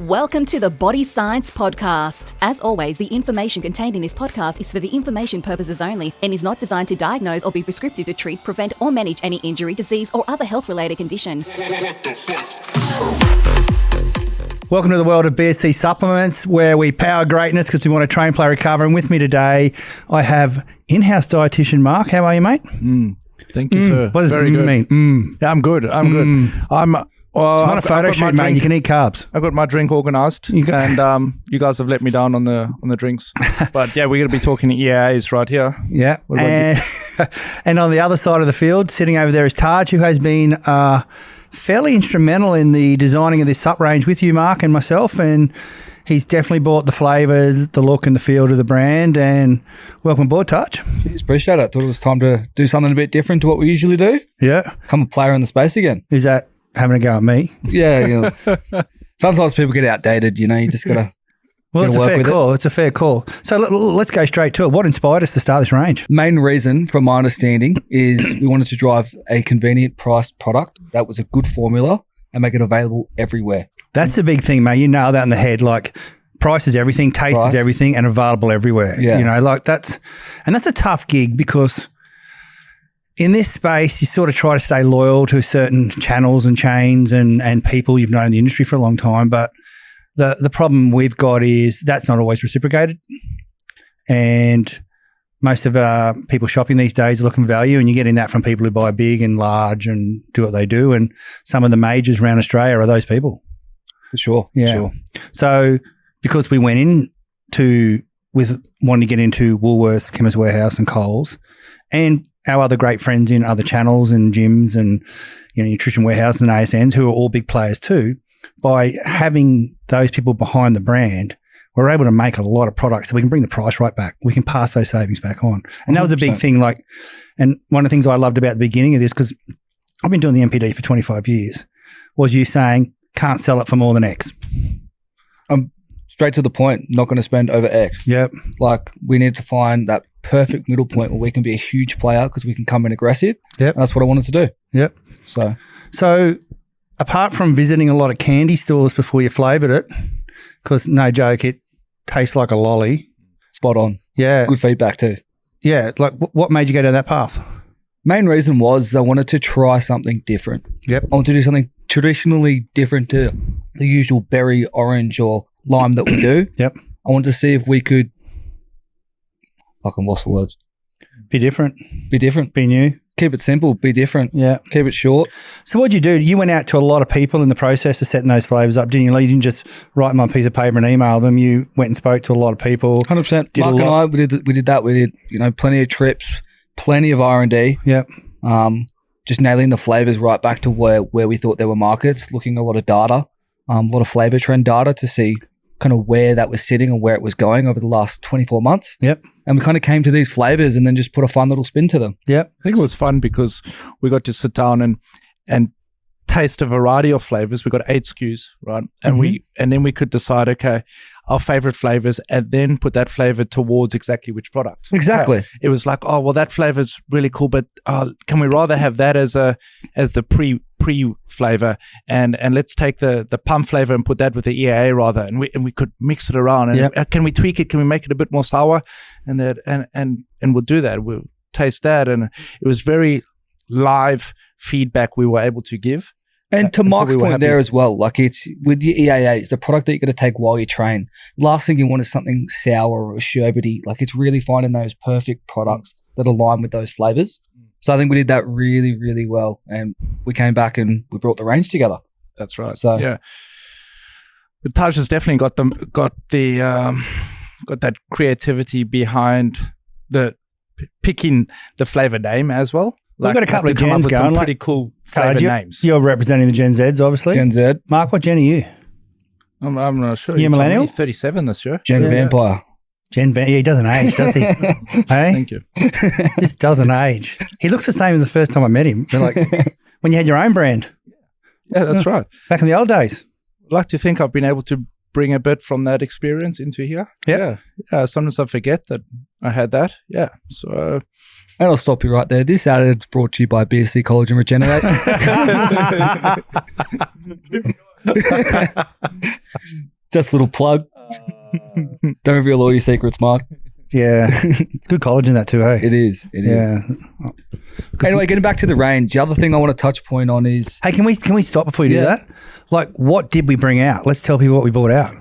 Welcome to the Body Science Podcast. As always, the information contained in this podcast is for the information purposes only and is not designed to diagnose or be prescriptive to treat, prevent, or manage any injury, disease, or other health-related condition. Welcome to the world of BSc Supplements, where we power greatness because we want to train, play, recover. And with me today, I have in-house dietitian Mark. How are you, mate? Thank you, sir. What does it mean? Yeah, I'm good. Good. It's not a photo shoot, mate. You can eat carbs. I've got my drink organised, and you guys have let me down on the drinks. But yeah, we're going to be talking EAAs right here. Yeah. And on the other side of the field, sitting over there is Taj, who has been fairly instrumental in the designing of this sup range with you, Mark, and myself. And he's definitely bought the flavours, the look and the feel to the brand. And welcome aboard, Taj. Jeez, appreciate it. Thought it was time to do something a bit different to what we usually do. Yeah. Become a player in the space again. Is that having a go at me? Yeah. Sometimes people get outdated, you just got to Well, it's a fair call. It's a fair call. So let's go straight to it. What inspired us to start this range? Main reason, from my understanding, is we wanted to drive a convenient priced product that was a good formula and make it available everywhere. That's the big thing, mate. You nailed that in the head. Like, price is everything, taste is everything, and available everywhere. Yeah. That's a tough gig because in this space, you sort of try to stay loyal to certain channels and chains and people you've known in the industry for a long time. But the problem we've got is that's not always reciprocated. And most of people shopping these days are looking for value, and you're getting that from people who buy big and large and do what they do. And some of the majors around Australia are those people. For sure. Yeah. Sure. So because we went with wanting to get into Woolworths, Chemist Warehouse and Coles, and our other great friends in other channels and gyms and Nutrition Warehouse and ASNs, who are all big players too, by having those people behind the brand, we're able to make a lot of products so we can bring the price right back. We can pass those savings back on. And that was a big thing. And one of the things I loved about the beginning of this, because I've been doing the MPD for 25 years, was you saying, can't sell it for more than X. Straight to the point, not going to spend over X. Yep. We need to find that perfect middle point where we can be a huge player because we can come in aggressive. Yep. And that's what I wanted to do. Yep. So apart from visiting a lot of candy stores before you flavoured it, because no joke, it tastes like a lolly. Spot on. Yeah. Good feedback too. Yeah. What made you go down that path? Main reason was I wanted to try something different. Yep. I wanted to do something traditionally different to the usual berry, orange or lime that we do. Yep. I wanted to see if we could, I'm lost for words. Be different. Be new. Keep it simple. Be different. Yeah. Keep it short. So what'd you do? You went out to a lot of people in the process of setting those flavours up, didn't you? You didn't just write them on a piece of paper and email them. You went and spoke to a lot of people. 100%. Mark and I, we did that. We did, plenty of trips, plenty of R&D. Yep. Just nailing the flavours right back to where we thought there were markets, looking at a lot of data, a lot of flavour trend data to see kind of where that was sitting and where it was going over the last 24 months. Yep. And we kind of came to these flavours and then just put a fun little spin to them. Yep. I think it was fun because we got to sit down and taste a variety of flavors. We got 8 SKUs, right? And then we could decide, okay, our favorite flavors, and then put that flavor towards exactly which product. Exactly. It was like, oh, well, that flavor is really cool, but can we rather have that as the pre flavor, and let's take the pump flavor and put that with the EAA rather, and we could mix it around. And can we tweak it? Can we make it a bit more sour? And we'll do that. We'll taste that, and it was very live feedback we were able to give. And to Mark's point there as well, it's with your EAAs, the product that you're going to take while you train. Last thing you want is something sour or sherbety. It's really finding those perfect products that align with those flavors. So I think we did that really, really well, and we came back and we brought the range together. That's right. So yeah, but Taj has definitely got that creativity behind the picking the flavor name as well. We've got a couple of gens going. Pretty cool flavor names. You're representing the Gen Zs, obviously. Gen Z. Mark, what gen are you? I'm not sure. You millennial? 37 this year. Gen Vampire. He doesn't age, does he? Hey? Thank you. Just doesn't age. He looks the same as the first time I met him. When you had your own brand. Yeah, that's right. Back in the old days. I'd like to think I've been able to bring a bit from that experience into here. Yep. Yeah. Sometimes I forget that I had that. Yeah. So... And I'll stop you right there. This ad is brought to you by BSc Collagen Regenerate. Just a little plug. Don't reveal all your secrets, Mark. Yeah. It's good collagen that too, hey? It is. Yeah. Anyway, getting back to the range, the other thing I want to touch point on is... Hey, can we stop before you do that? Like, what did we bring out? Let's tell people what we brought out.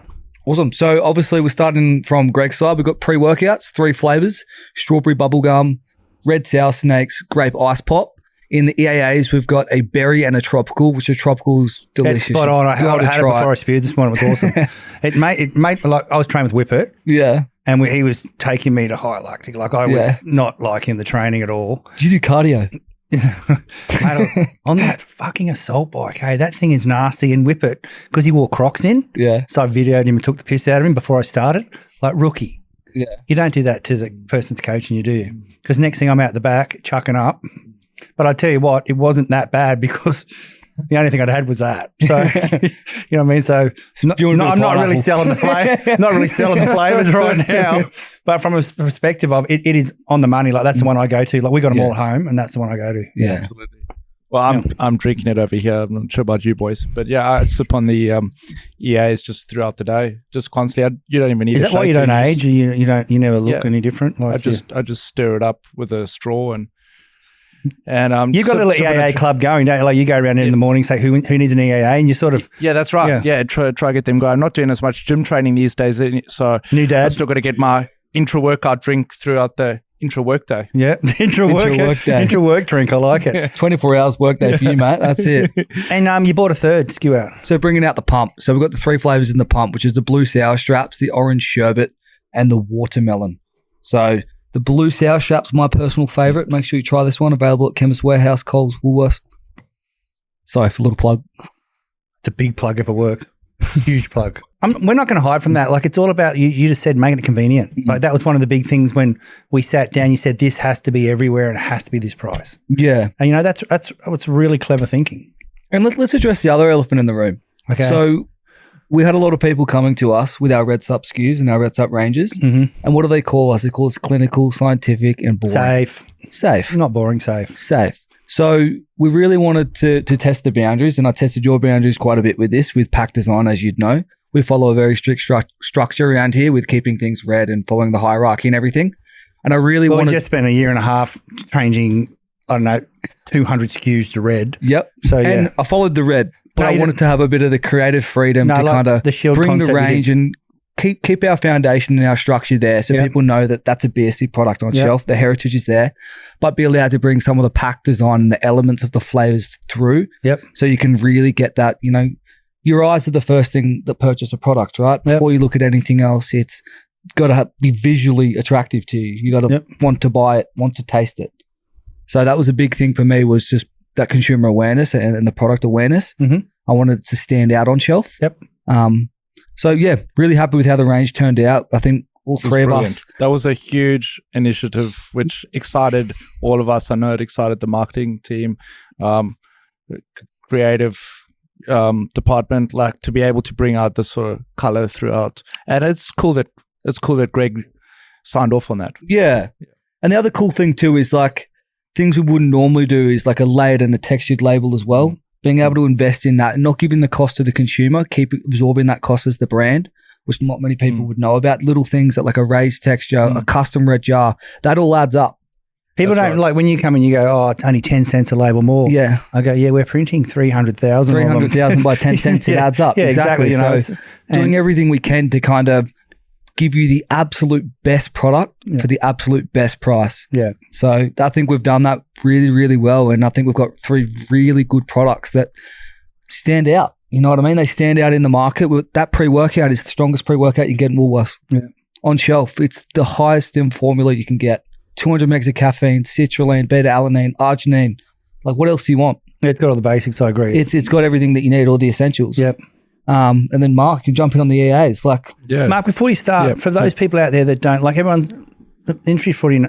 Awesome. So, obviously, we're starting from Greg's side. We've got pre-workouts, 3 flavors, strawberry bubblegum, red sour snakes, grape ice pop. In the EAAs, we've got a berry and a tropical, which a tropical is delicious. It's spot on. I had it before I spewed this morning. It was awesome. it made like I was training with Whippet. Yeah. And he was taking me to high lactic. Like I was not liking the training at all. Did you do cardio? Mate, on that fucking assault bike, hey, that thing is nasty. And Whippet, because he wore Crocs in. Yeah. So I videoed him and took the piss out of him before I started. Like rookie. Yeah. You don't do that to the person's coaching you, do you? Because next thing I'm out the back chucking up. But I tell you what, it wasn't that bad because the only thing I'd had was that. So you know what I mean. So I'm not really selling the flavors right now. But from a perspective of it is on the money. Like that's the one I go to. Like we got them all at home, and that's the one I go to. Yeah, absolutely. Well, I'm drinking it over here. I'm not sure about you boys, but yeah, I sip on the EAAs just throughout the day, just constantly. You don't even need. Is that why you don't age? Or you never look any different? Like I just stir it up with a straw and you've got a little EAA club going, don't you? Like you go around in the morning, say who needs an EAA, and you sort of that's right. Yeah, try to get them going. I'm not doing as much gym training these days, so new dad. I still got to get my intra workout drink throughout the intra work day. Yeah, intra work drink. I like it. 24 hours work day for you, mate. That's it. And you bought a third skew out. So bringing out the pump. So we've got the 3 flavors in the pump, which is the blue sour straps, the orange sherbet, and the watermelon. So the blue sour strap's my personal favourite. Make sure you try this one. Available at Chemist Warehouse, Coles, Woolworths. Sorry for a little plug. It's a big plug if it works. Huge plug. We're not going to hide from that. Like it's all about you just said making it convenient. Mm-hmm. Like that was one of the big things when we sat down. You said this has to be everywhere and it has to be this price. Yeah, and that's really clever thinking. And let's address the other elephant in the room. Okay. So we had a lot of people coming to us with our red sup SKUs and our red sup ranges. Mm-hmm. And what do they call us? They call us clinical, scientific, and boring. Safe. Not boring, safe. Safe. So we really wanted to test the boundaries, and I tested your boundaries quite a bit with this, with pack design, as you'd know. We follow a very strict structure around here with keeping things red and following the hierarchy and everything. And I really wanted... We just spent a year and a half changing, 200 SKUs to red. Yep. So, and I followed the red. But I wanted to have a bit of the creative freedom to kind of bring the range and keep our foundation and our structure there so people know that that's a BSc product on shelf. The heritage is there, but be allowed to bring some of the pack design and the elements of the flavors through. Yep. So you can really get that, your eyes are the first thing that purchase a product, right? Before you look at anything else, it's got to be visually attractive to you. You got to want to buy it, want to taste it. So that was a big thing for me, was just that consumer awareness and the product awareness. Mm-hmm. I wanted it to stand out on shelf. Yep. So yeah, really happy with how the range turned out. I think all 3 of us. That was a huge initiative which excited all of us. I know it excited the marketing team, creative department, like to be able to bring out this sort of color throughout. And it's cool that Greg signed off on that. Yeah. And the other cool thing too is like things we wouldn't normally do is like a layered and a textured label as well. Mm. Being able to invest in that and not giving the cost to the consumer, keep absorbing that cost as the brand, which not many people would know about. Little things that like a raised texture, a custom red jar, that all adds up. People don't like when you come and you go, oh, it's only 10 cents a label more. Yeah. I go, yeah, we're printing 300,000. 300,000 by 10 cents, it adds up. Yeah, exactly. So doing everything we can to kind of give you the absolute best product for the absolute best price. Yeah. So I think we've done that really, really well. And I think we've got 3 really good products that stand out. You know what I mean? They stand out in the market. That pre-workout is the strongest pre-workout you get in Woolworths. Yeah. On shelf, it's the highest in formula you can get. 200 megs of caffeine, citrulline, beta-alanine, arginine. Like, what else do you want? Yeah, it's got all the basics, I agree. It's got everything that you need, all the essentials. Yep. And then Mark, you jump in on the EAAs. Like, Mark, before you start, for those people out there that don't, like the industry footy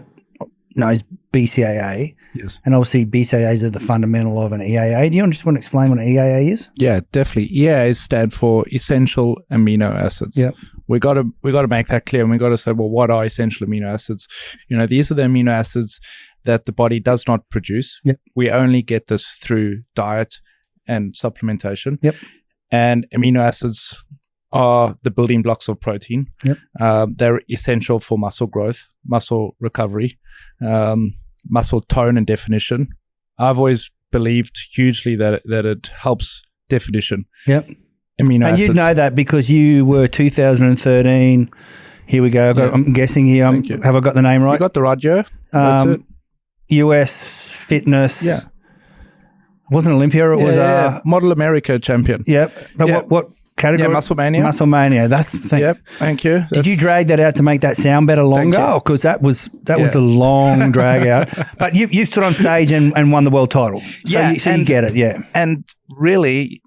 knows BCAA. Yes. And obviously BCAAs are the fundamental of an EAA. Do you just want to explain what an EAA is? Yeah, definitely. EAAs stand for Essential Amino Acids. Yep. We got to make that clear, and we got to say, well, what are essential amino acids? These are the amino acids that the body does not produce. Yep. We only get this through diet and supplementation. Yep. And amino acids are the building blocks of protein. Yep. They're essential for muscle growth, muscle recovery, muscle tone and definition. I've always believed hugely that it helps definition. Yep. Amino acids. And you know that because you were 2013. Here we go. I'm guessing here. Have I got the name right? You got the right year. That's it. US fitness. Yeah. It wasn't Olympia. It was Model America champion. Yep. But what category? Yeah, Muscle Mania. Muscle Mania. That's the thing. Yep. Thank you. Did you drag that out to make that sound better longer? Because that was a long drag out. But you stood on stage and won the world title. So you get it. Yeah. And really,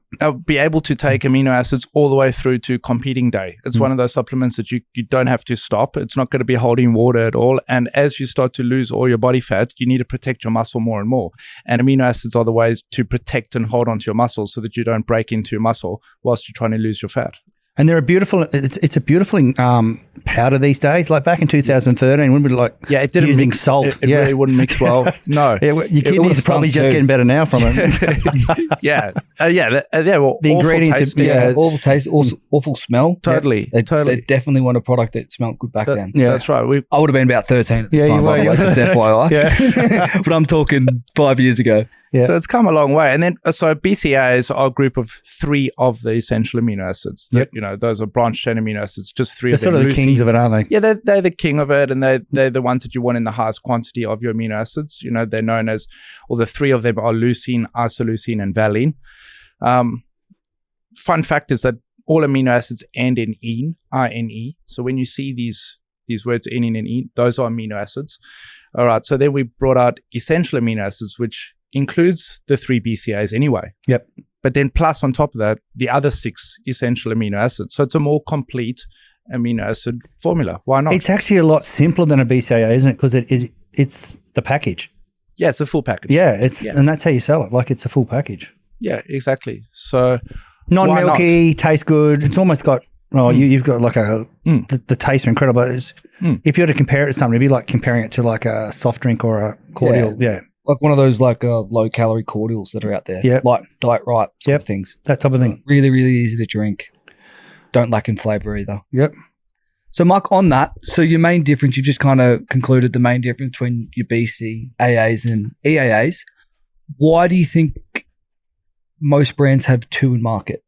be able to take amino acids all the way through to competing day. It's one of those supplements that you don't have to stop. It's not going to be holding water at all. And as you start to lose all your body fat, you need to protect your muscle more and more. And amino acids are the ways to protect and hold onto your muscles so that you don't break into your muscle whilst you're trying to lose your fat. And they're a beautiful. It's a beautiful powder these days. Like back in 2013, wouldn't be like it didn't using mix, salt. It really wouldn't mix well. No, your kidneys are probably just getting better now from it. Well, the ingredients, awful taste, awful smell. Totally, They definitely want a product that smelled good back then. Yeah, that's right. I would have been about 13 at this time. By the way, just FYI. Yeah. But I'm talking 5 years ago. Yeah. So it's come a long way. And then, so BCAAs are a group of 3 of the essential amino acids. Yep. Those are branched chain amino acids, just 3 they're of them. They're sort of the kings of it, aren't they? Yeah, they're the king of it, and they're the ones that you want in the highest quantity of your amino acids. They're known as, or the 3 of them are leucine, isoleucine, and valine. Fun fact is that all amino acids end in ene, I-N-E. So when you see these words ending in ene, those are amino acids. All right, so then we brought out essential amino acids, which includes the 3 BCAAs anyway. Yep. But then plus on top of that, the other 6 essential amino acids. So it's a more complete amino acid formula. Why not? It's actually a lot simpler than a BCAA, isn't it? Because it's the package. Yeah, it's a full package. Yeah, and that's how you sell it. Like it's a full package. Yeah, exactly. So non-milky, tastes good. It's almost got you've got like the tastes are incredible. If you were to compare it to something, it'd be like comparing it to like a soft drink or a cordial. Yeah. Like one of those like low calorie cordials that are out there. Yeah. Like Diet Right sort of things. That type of thing. Really, really easy to drink. Don't lack in flavour either. Yep. So Mark, on that, so your main difference, you've just kind of concluded the main difference between your BCAAs and EAAs. Why do you think most brands have 2 in market?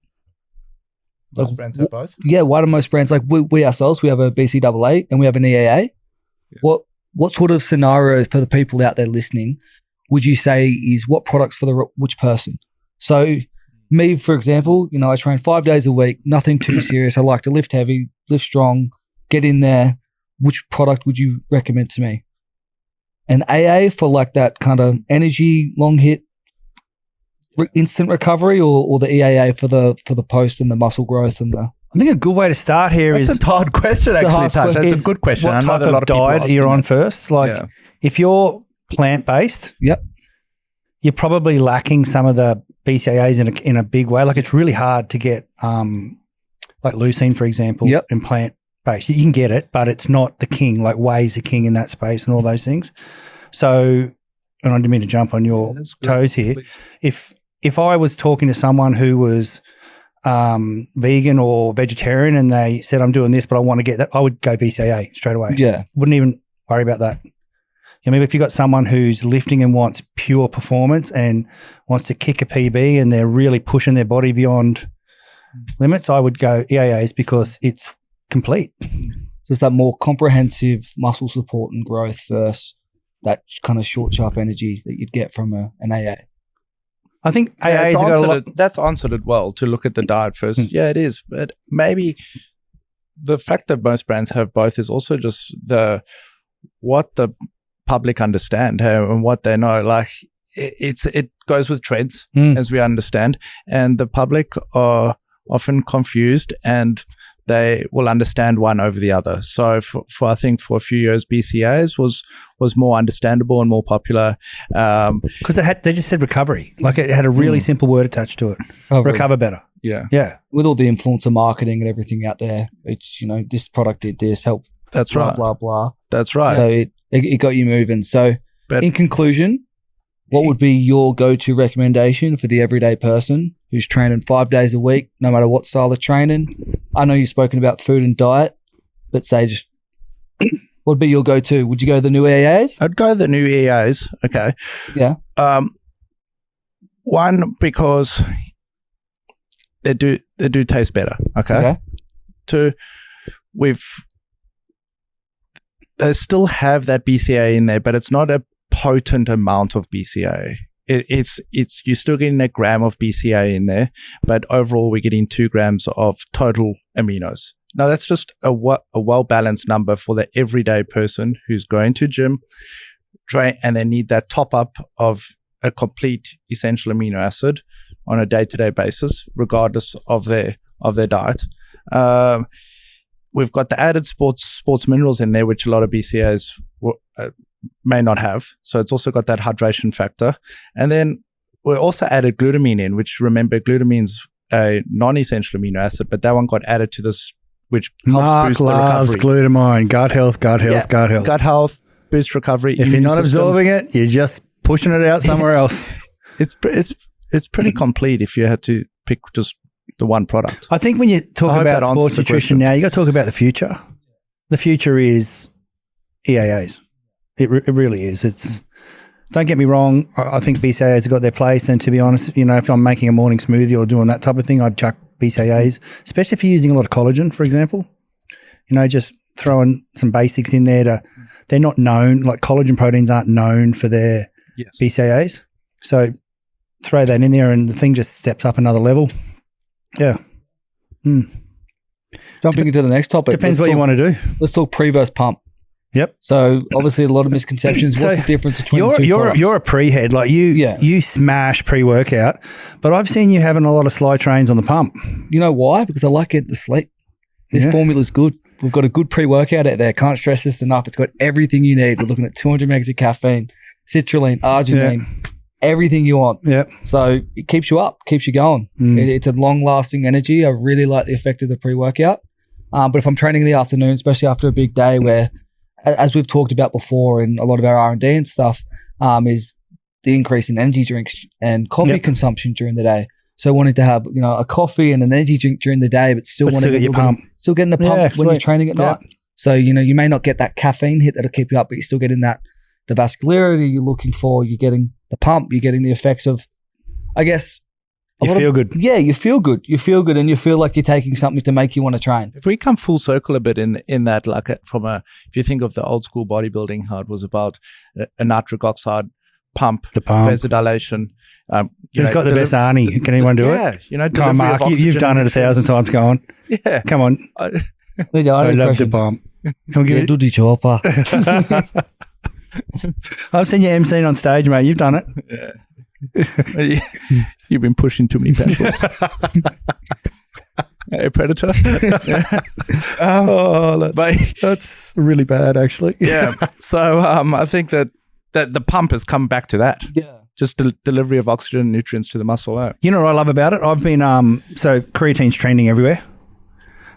Most brands have both? Yeah, why do most brands, like we ourselves, we have a BCAA and we have an EAA. Yeah. What sort of scenarios for the people out there listening would you say is what products for which person? So me, for example, I train 5 days a week, nothing too serious. I like to lift heavy, lift strong, get in there. Which product would you recommend to me? An AA for like that kind of energy, long hit, instant recovery, or the EAA for the post and the muscle growth and the... I think a good way to start here is... That's a hard question, actually, Tash. That's a good question. What type of diet you're on first? Like, if you're plant-based, you're probably lacking some of the BCAAs in a big way. Like, it's really hard to get, like leucine, for example, in plant-based. You can get it, but it's not the king, like whey's the king in that space and all those things. So, and I didn't mean to jump on your toes here. Please. If I was talking to someone who was vegan or vegetarian and they said, I'm doing this, but I want to get that, I would go BCAA straight away. Yeah. Wouldn't even worry about that. I mean, if you've got someone who's lifting and wants pure performance and wants to kick a PB and they're really pushing their body beyond limits, I would go EAAs because it's complete. So it's that more comprehensive muscle support and growth versus that kind of short, sharp energy that you'd get from an AA. I think AA's got a lot. That's answered it well to look at the diet first. Yeah, it is. But maybe the fact that most brands have both is also just what the public understand and what they know. Like it goes with trends, as we understand, and the public are often confused and they will understand one over the other. So for I think for a few years, BCAAs was more understandable and more popular. Because they just said recovery. Like it had a really simple word attached to it. Recover better. Yeah. Yeah. With all the influencer marketing and everything out there, it's, this product did this, help. That's blah, right. Blah, blah. That's right. So it got you moving. So in conclusion, what would be your go-to recommendation for the everyday person who's training 5 days a week, no matter what style of training. I know you've spoken about food and diet, but say just what would be your go-to? Would you go the new EAAs? I'd go the new EAAs. Okay. Yeah. One, because they do taste better. Okay. Two, they still have that BCA in there, but it's not a potent amount of BCA. It's you're still getting a gram of BCA in there, but overall we're getting 2 grams of total aminos. Now that's just a well-balanced number for the everyday person who's going to gym, train, and they need that top-up of a complete essential amino acid on a day-to-day basis, regardless of their diet. We've got the added sports minerals in there, which a lot of BCAs may not have. So it's also got that hydration factor. And then we also added glutamine in, which, remember, glutamine's a non-essential amino acid, but that one got added to this, which helps boost the recovery. Glutamine, gut health. Gut health, boost recovery. If you're not absorbing it, you're just pushing it out somewhere else. It's pretty complete if you had to pick just the one product. I think when you talk about sports nutrition now, you got to talk about the future. The future is EAAs. It really is. Don't get me wrong. I think BCAAs have got their place. And to be honest, if I'm making a morning smoothie or doing that type of thing, I'd chuck BCAAs, especially if you're using a lot of collagen, for example. Just throwing some basics in there they're not known, like collagen proteins aren't known for their BCAAs. So throw that in there and the thing just steps up another level. Yeah. Jumping into the next topic. Depends what you want to do. Let's talk pre versus pump. Yep. So obviously a lot of misconceptions. What's the difference between the two products? You're a pre-head. Like you smash pre-workout, but I've seen you having a lot of sly trains on the pump. You know why? Because I like getting to sleep. This formula's good. We've got a good pre-workout out there. Can't stress this enough. It's got everything you need. We're looking at 200 megs of caffeine, citrulline, arginine, everything you want. Yeah. So it keeps you up, keeps you going. It's a long-lasting energy. I really like the effect of the pre-workout. But if I'm training in the afternoon, especially after a big day where, as we've talked about before in a lot of our R&D and stuff, is the increase in energy drinks and coffee consumption during the day. So wanting to have, a coffee and an energy drink during the day, but still wanting to get still getting a pump when you're training at night. So, you may not get that caffeine hit that'll keep you up, but you're still getting the vascularity you're looking for. You're getting the pump. You're getting the effects of, I guess. You feel good. Yeah, you feel good. You feel good and you feel like you're taking something to make you want to train. If we come full circle a bit in that, like if you think of the old school bodybuilding, how it was about a nitric oxide pump, vasodilation. Who's got the best Arnie? Can anyone do it? Yeah, come on, Mark, you've done it 1,000 times. Go on. Yeah, come on. I love the pump. Come give it. Duddy chopper. I've seen you emceeing on stage, mate. You've done it. Yeah. You've been pushing too many pencils. Hey, Predator. That's really bad, actually. Yeah. So I think that the pump has come back to that. Yeah. Just the delivery of oxygen and nutrients to the muscle. You know what I love about it? I've been so creatine's trending everywhere,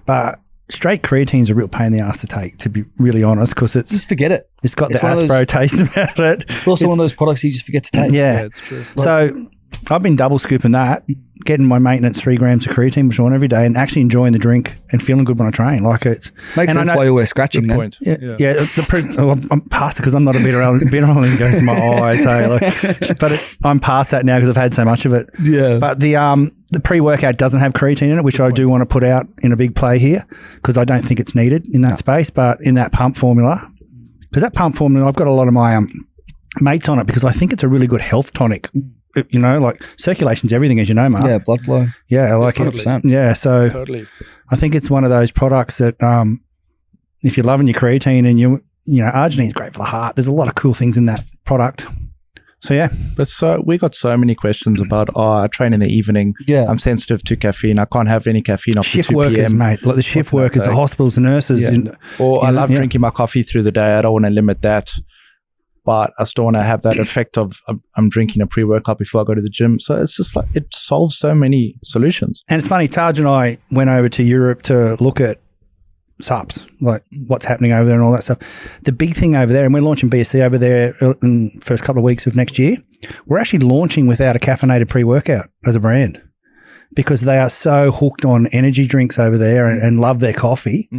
but straight creatine's a real pain in the ass to take, to be really honest, because it's just forget it. It's got the Aspro taste about it. It's also one of those products you just forget to take. Yeah, it's true. So I've been double scooping that, getting my maintenance 3 grams of creatine, which I want every day, and actually enjoying the drink and feeling good when I train. Like it's makes sense why you wear scratching. Then. Point. Yeah. I'm past it because I'm not a adrenaline goes to my eyes. So I'm past that now because I've had so much of it. Yeah. But the pre-workout doesn't have creatine in it, which I do want to put out in a big play here because I don't think it's needed in that space. But in that pump formula, because that pump formula, I've got a lot of my mates on it because I think it's a really good health tonic. Like circulation's everything, as you know, Mark. Yeah, blood flow. Yeah, like 100%. Yeah, so totally. I think it's one of those products that if you're loving your creatine and arginine's great for the heart. There's a lot of cool things in that product. So yeah, but we got so many questions about I train in the evening. Yeah, I'm sensitive to caffeine. I can't have any caffeine after shift 2 workers, p.m. mate. Like the shift workers, the hospitals, the nurses. Yeah. I love drinking my coffee through the day. I don't want to limit that. But I still want to have that effect of I'm drinking a pre-workout before I go to the gym. So it's just like it solves so many solutions. And it's funny, Taj and I went over to Europe to look at SUPs, like what's happening over there and all that stuff. The big thing over there, and we're launching BSc over there in the first couple of weeks of next year, we're actually launching without a caffeinated pre-workout as a brand. because they are so hooked on energy drinks over there and love their coffee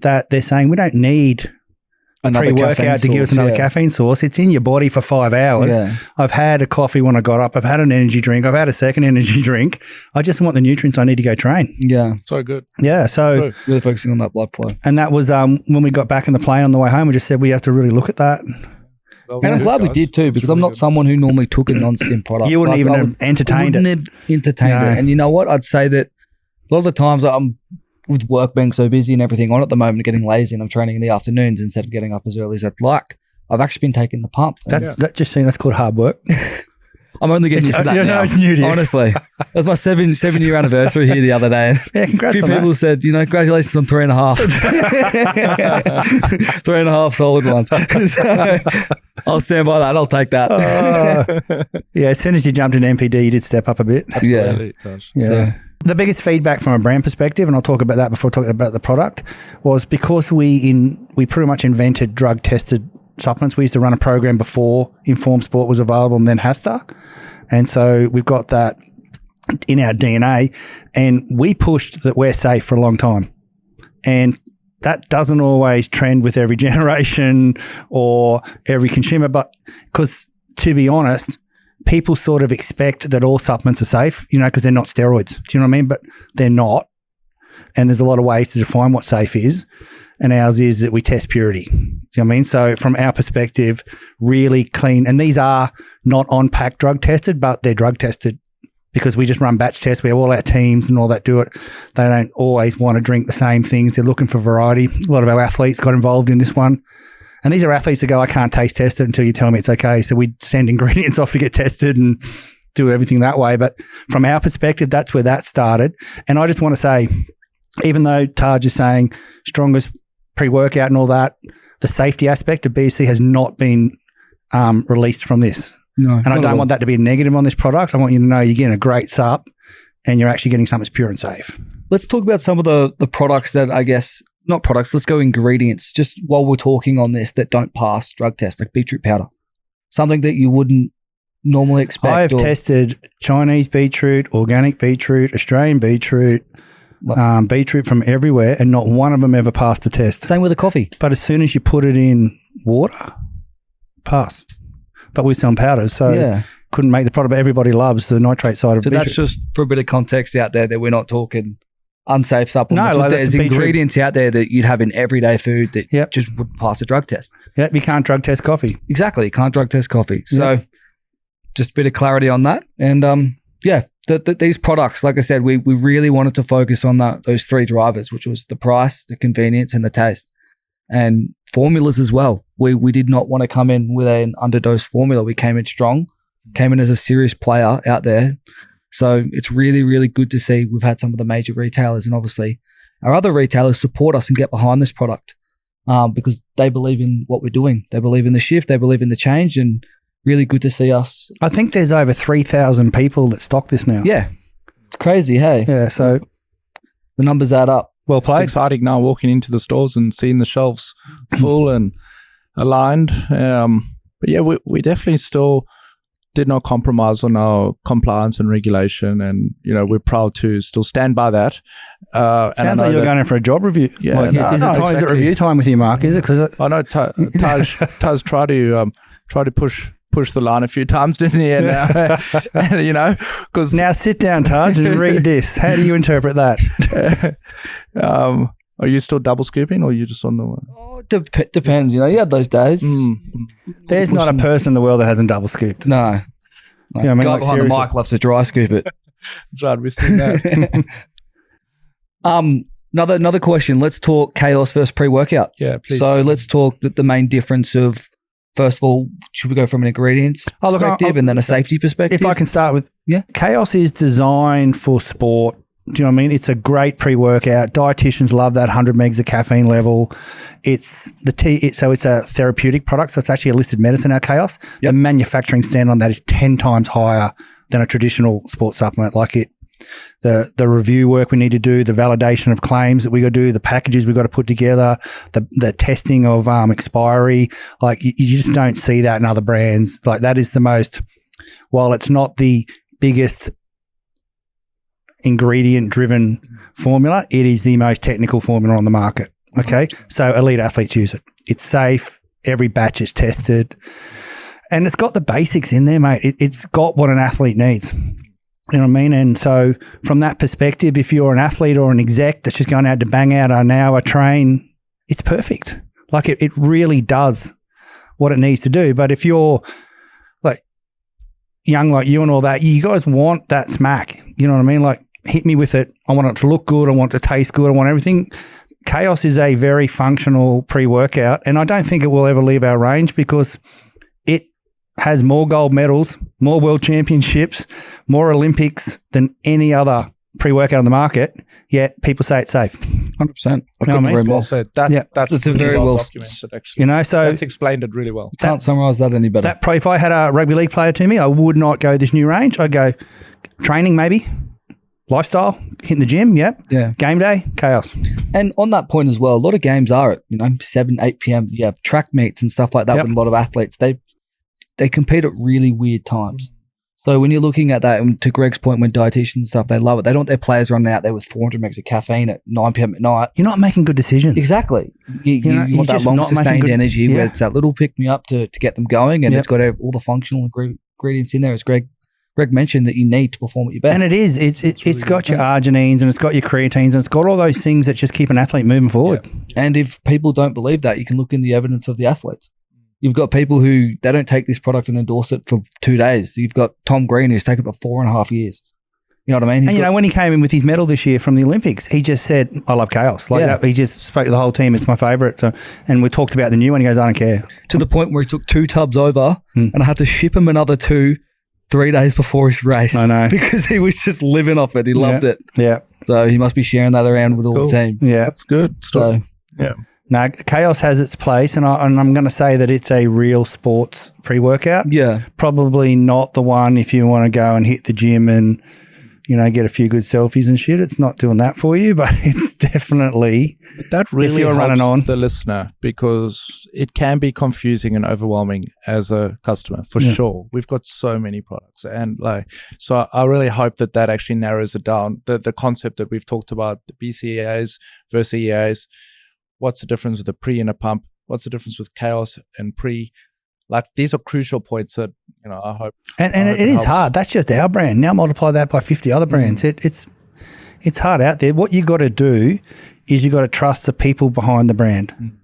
that they're saying we don't need pre-workout to give us another caffeine source. It's in your body for 5 hours. Yeah. I've had a coffee when I got up. I've had an energy drink. I've had a second energy drink. I just want the nutrients I need to go train. Yeah. So good. Yeah. So really focusing on that blood flow. And that was when we got back in the plane on the way home, we just said we have to really look at that. Well, and I'm glad we did too, because I'm not someone who normally took a non-stim product. You wouldn't even have entertained it. It. And you know what? I'd say that a lot of the times I'm with work being so busy and everything on at the moment, getting lazy, and I'm training in the afternoons instead of getting up as early as I'd like. I've actually been taking the pump. That's called hard work. I'm only getting used to that now. It's new to you. Honestly, it was my seven-year anniversary here the other day. Yeah, congrats. A few people said, congratulations on 3.5. 3.5 solid ones. So, I'll stand by that. I'll take that. Yeah, as soon as you jumped in MPD, you did step up a bit. Absolutely. Yeah. So, the biggest feedback from a brand perspective, and I'll talk about that before talking about the product, was because we pretty much invented drug-tested supplements. We used to run a program before Informed Sport was available and then Hasta. And so we've got that in our DNA, and we pushed that we're safe for a long time. And that doesn't always trend with every generation or every consumer, but because to be honest, people sort of expect that all supplements are safe, because they're not steroids. Do you know what I mean? But they're not. And there's a lot of ways to define what safe is. And ours is that we test purity. Do you know what I mean? So from our perspective, really clean. And these are not Unpacked drug tested, but they're drug tested because we just run batch tests. We have all our teams and all that do it. They don't always want to drink the same things. They're looking for variety. A lot of our athletes got involved in this one. And these are athletes that go, I can't taste test it until you tell me it's okay. So we send ingredients off to get tested and do everything that way. But from our perspective, that's where that started. And I just want to say, even though Taj is saying strongest pre-workout and all that, the safety aspect of BSc has not been released from this. No, and I don't want that to be a negative on this product. I want you to know you're getting a great sup and you're actually getting something that's pure and safe. Let's talk about some of the products that not products, let's go ingredients, just while we're talking on this, that don't pass drug tests, like beetroot powder. Something that you wouldn't normally expect. I have tested Chinese beetroot, organic beetroot, Australian beetroot, beetroot from everywhere, and not one of them ever passed the test. Same with the coffee. But as soon as you put it in water, pass. But we're selling powders, so couldn't make the product. But everybody loves the nitrate side of beetroot. So that's just for a bit of context out there that we're not talking unsafe supplements. No, there's ingredients out there that you'd have in everyday food that just wouldn't pass a drug test. Yeah, you can't drug test coffee. Exactly, you can't drug test coffee. So just a bit of clarity on that. And these products, like I said, we really wanted to focus on those three drivers, which was the price, the convenience, and the taste. And formulas as well. We did not want to come in with an underdosed formula. We came in strong, came in as a serious player out there. So it's really, really good to see we've had some of the major retailers and obviously our other retailers support us and get behind this product because they believe in what we're doing. They believe in the shift. They believe in the change, and really good to see us. I think there's over 3,000 people that stock this now. Yeah. It's crazy, hey? Yeah, so the numbers add up. Well played. It's exciting now walking into the stores and seeing the shelves full and aligned. But yeah, we definitely still did not compromise on our compliance and regulation, and we're proud to still stand by that. Sounds like you're going in for a job review. Yeah, is it review time with you, Mark? Is it? Because I know Taj tried to push the line a few times, didn't he? And because now sit down, Taj, and read this. How do you interpret that? Are you still double scooping, or are you just on the? Oh, depends. You had those days. There's not a person in the world that hasn't double scooped. No. Yeah, I mean, guy behind the mic loves to dry scoop it. That's right. We've seen that. Another question. Let's talk chaos versus pre-workout. Yeah, please. So let's talk the main difference of. First of all, should we go from an ingredients perspective and then a safety perspective? If I can start with, Chaos is designed for sport. Do you know what I mean? It's a great pre-workout. Dietitians love that 100 megs of caffeine level. It's so it's a therapeutic product. So it's actually a listed medicine, our Chaos. Yep. The manufacturing standard on that is 10 times higher than a traditional sports supplement. Like the review work we need to do, the validation of claims that we got to do, the packages we got to put together, the testing of expiry. Like you just don't see that in other brands. Like that is the most. While it's not the biggest ingredient-driven formula. It is the most technical formula on the market. Okay, so elite athletes use it. It's safe. Every batch is tested. And it's got the basics in there, mate. It's got what an athlete needs. You know what I mean? And so from that perspective, if you're an athlete or an exec that's just going out to bang out an hour train, it's perfect. Like it really does what it needs to do. But if you're like young like you and all that, you guys want that smack. You know what I mean? Like hit me with it. I want it to look good. I want it to taste good. I want everything. Chaos is a very functional pre-workout, and I don't think it will ever leave our range because it has more gold medals, more world championships, more Olympics than any other pre-workout on the market, yet people say it's safe. 100%. Well said. That's it's a very well documented, actually. You know, so that's explained it really well. You can't summarise that any better. If I had a rugby league player to me, I would not go this new range. I'd go training maybe, lifestyle, hitting the gym, yeah. Game day, chaos. And on that point as well, a lot of games are at 7, 8 p.m. You have track meets and stuff like that with a lot of athletes. They compete at really weird times. So when you're looking at that, and to Greg's point, when dietitians and stuff, they love it. They don't want their players running out there with 400 megs of caffeine at 9 p.m. at night. You're not making good decisions. Exactly. You want that long sustained energy where it's that little pick-me-up to get them going, and it's got all the functional ingredients in there, as Greg mentioned, that you need to perform at your best. And it is. It's got your arginines and it's got your creatines and it's got all those things that just keep an athlete moving forward. Yeah. And if people don't believe that, you can look in the evidence of the athletes. You've got people who, they don't take this product and endorse it for 2 days. You've got Tom Green, who's taken it for 4.5 years. You know what I mean? When he came in with his medal this year from the Olympics, he just said, I love chaos. That. He just spoke to the whole team. It's my favourite. So, and we talked about the new one. He goes, I don't care. To the point where he took 2 tubs over and I had to ship him another 2 3 days before his race. I know. Because he was just living off it. He loved it. Yeah. So he must be sharing that around with all the team. Yeah. That's good. So, No, chaos has its place, and I'm going to say that it's a real sports pre-workout. Yeah. Probably not the one if you want to go and hit the gym and, get a few good selfies and shit. It's not doing that for you, but it's definitely that really if you're helps running on the listener, because it can be confusing and overwhelming as a customer for sure. We've got so many products, and so I really hope that actually narrows it down. The concept that we've talked about, the BCAAs versus EAAs. What's the difference with a pre and a pump? What's the difference with chaos and pre? These are crucial points that, I hope. And it is hard. That's just our brand. Now multiply that by 50 other brands. It's hard out there. What you got to do is you got to trust the people behind the brand.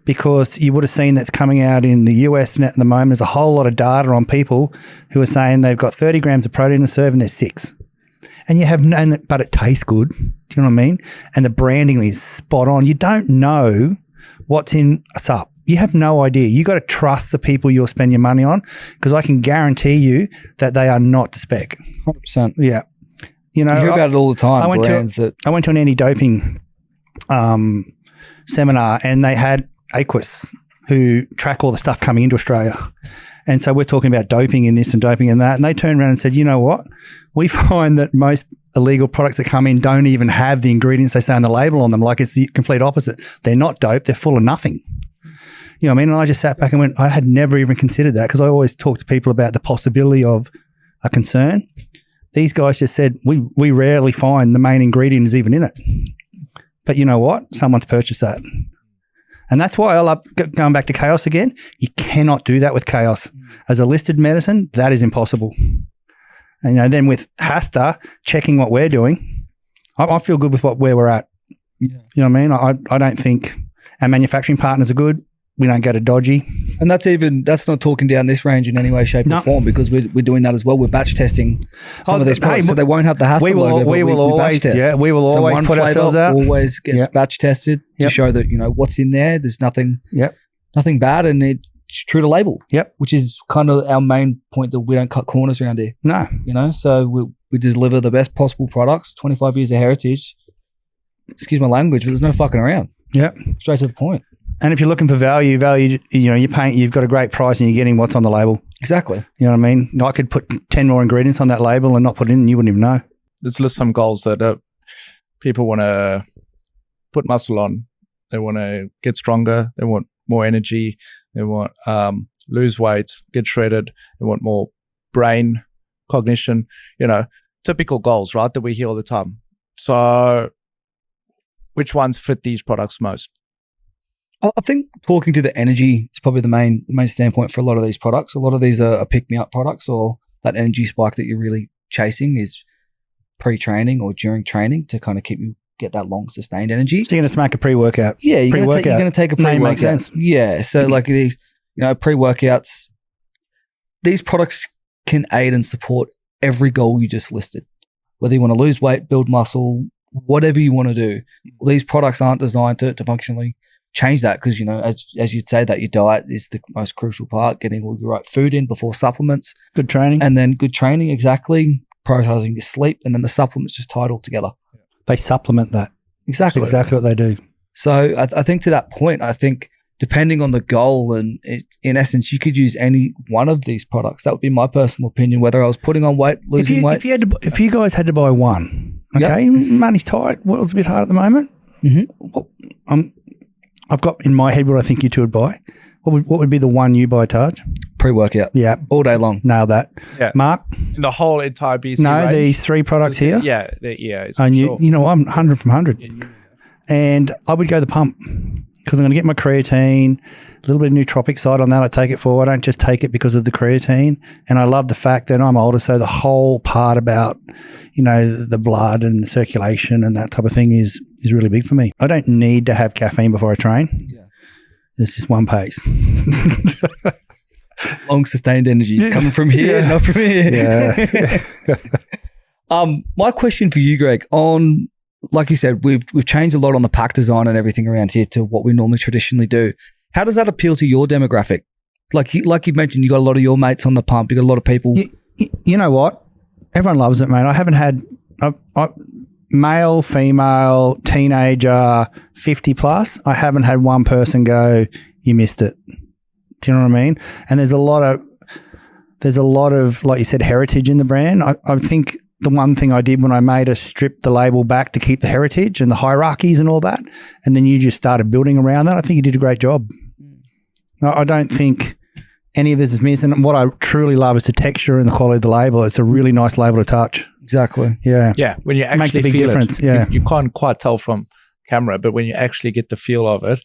Because you would have seen that's coming out in the US at the moment. There's a whole lot of data on people who are saying they've got 30 grams of protein a serve and they're 6. And you have but it tastes good. Do you know what I mean? And the branding is spot on. You don't know what's in a sup. You have no idea. You got to trust the people you'll spend your money on, because I can guarantee you that they are not to spec. 100%. Yeah. You hear about it all the time. I went to an anti-doping seminar, and they had Aquis who track all the stuff coming into Australia. And so we're talking about doping in this and doping in that. And they turned around and said, you know what? We find that most illegal products that come in don't even have the ingredients they say on the label on them. Like, it's the complete opposite. They're not dope. They're full of nothing. You know what I mean? And I just sat back and went, I had never even considered that, because I always talk to people about the possibility of a concern. These guys just said, we rarely find the main ingredient is even in it. But you know what? Someone's purchased that. And that's why I love going back to chaos again. You cannot do that with chaos. As a listed medicine, that is impossible. And then with Hasta checking what we're doing, I feel good with where we're at. Yeah. You know what I mean? I don't think our manufacturing partners are good. We don't go to dodgy. And that's not talking down this range in any way, shape or form, because we're doing that as well. We're batch testing some of these products, so they won't have the hassle. We will always put ourselves out. Always gets batch tested to show that, what's in there. There's nothing bad, and it's true to label. Yep. Which is kind of our main point, that we don't cut corners around here. No. So we deliver the best possible products, 25 years of heritage. Excuse my language, but there's no fucking around. Yep. Straight to the point. And if you're looking for value, you've got a great price and you're getting what's on the label. Exactly. You know what I mean? I could put 10 more ingredients on that label and not put it in, and you wouldn't even know. Let's list some goals that people want to put muscle on. They want to get stronger. They want more energy. They want lose weight, get shredded. They want more brain cognition. typical goals, right, that we hear all the time. So which ones fit these products most? I think talking to the energy is probably the main standpoint for a lot of these products. A lot of these are pick-me-up products, or that energy spike that you're really chasing is pre-training or during training to kind of get that long sustained energy. So you're going to smack a pre-workout. Yeah, you're going to take a pre-workout. Makes sense. Yeah, so like these, pre-workouts, these products can aid and support every goal you just listed. Whether you want to lose weight, build muscle, whatever you want to do, these products aren't designed to functionally change that, because as you'd say, that your diet is the most crucial part, getting all the right food in before supplements, good training, and then good training, exactly, prioritizing your sleep, and then the supplements just tied all together. They supplement that. Exactly. That's exactly what they do. So I think to that point, I think depending on the goal, and in essence, you could use any one of these products. That would be my personal opinion, whether I was putting on weight, losing weight. If you guys had to buy one, okay, money's tight, world's a bit hard at the moment. Mm-hmm. I've got in my head what I think you two would buy. What would be the one you buy, Taj? Pre-workout. Yeah. All day long. Nail that. Yeah. Mark? The whole entire BSc range? These 3 products here? Yeah, the EAAs. And I'm 100 from 100. And I would go the pump, because I'm going to get my creatine, a little bit of nootropic side on that. I take it forward. I don't just take it because of the creatine. And I love the fact that I'm older, so the whole part about, the blood and the circulation and that type of thing is really big for me. I don't need to have caffeine before I train. Yeah. It's just one pace. Long sustained energy is coming from here, not from here. Yeah. My question for you, Greg, on, like you said, we've changed a lot on the pack design and everything around here to what we normally traditionally do. How does that appeal to your demographic? Like you mentioned, you got a lot of your mates on the pump. You got a lot of people. You know what? Everyone loves it, mate. I haven't had male, female, teenager, 50 plus. I haven't had one person go, "You missed it." Do you know what I mean? And there's a lot of, like you said, heritage in the brand. I think the one thing I did when I made us strip the label back to keep the heritage and the hierarchies and all that, and then you just started building around that, I think you did a great job. I don't think any of this is missing. And what I truly love is the texture and the quality of the label. It's a really nice label to touch. Exactly. Yeah. Yeah. When you actually makes a big feel difference. You can't quite tell from camera, but when you actually get the feel of it,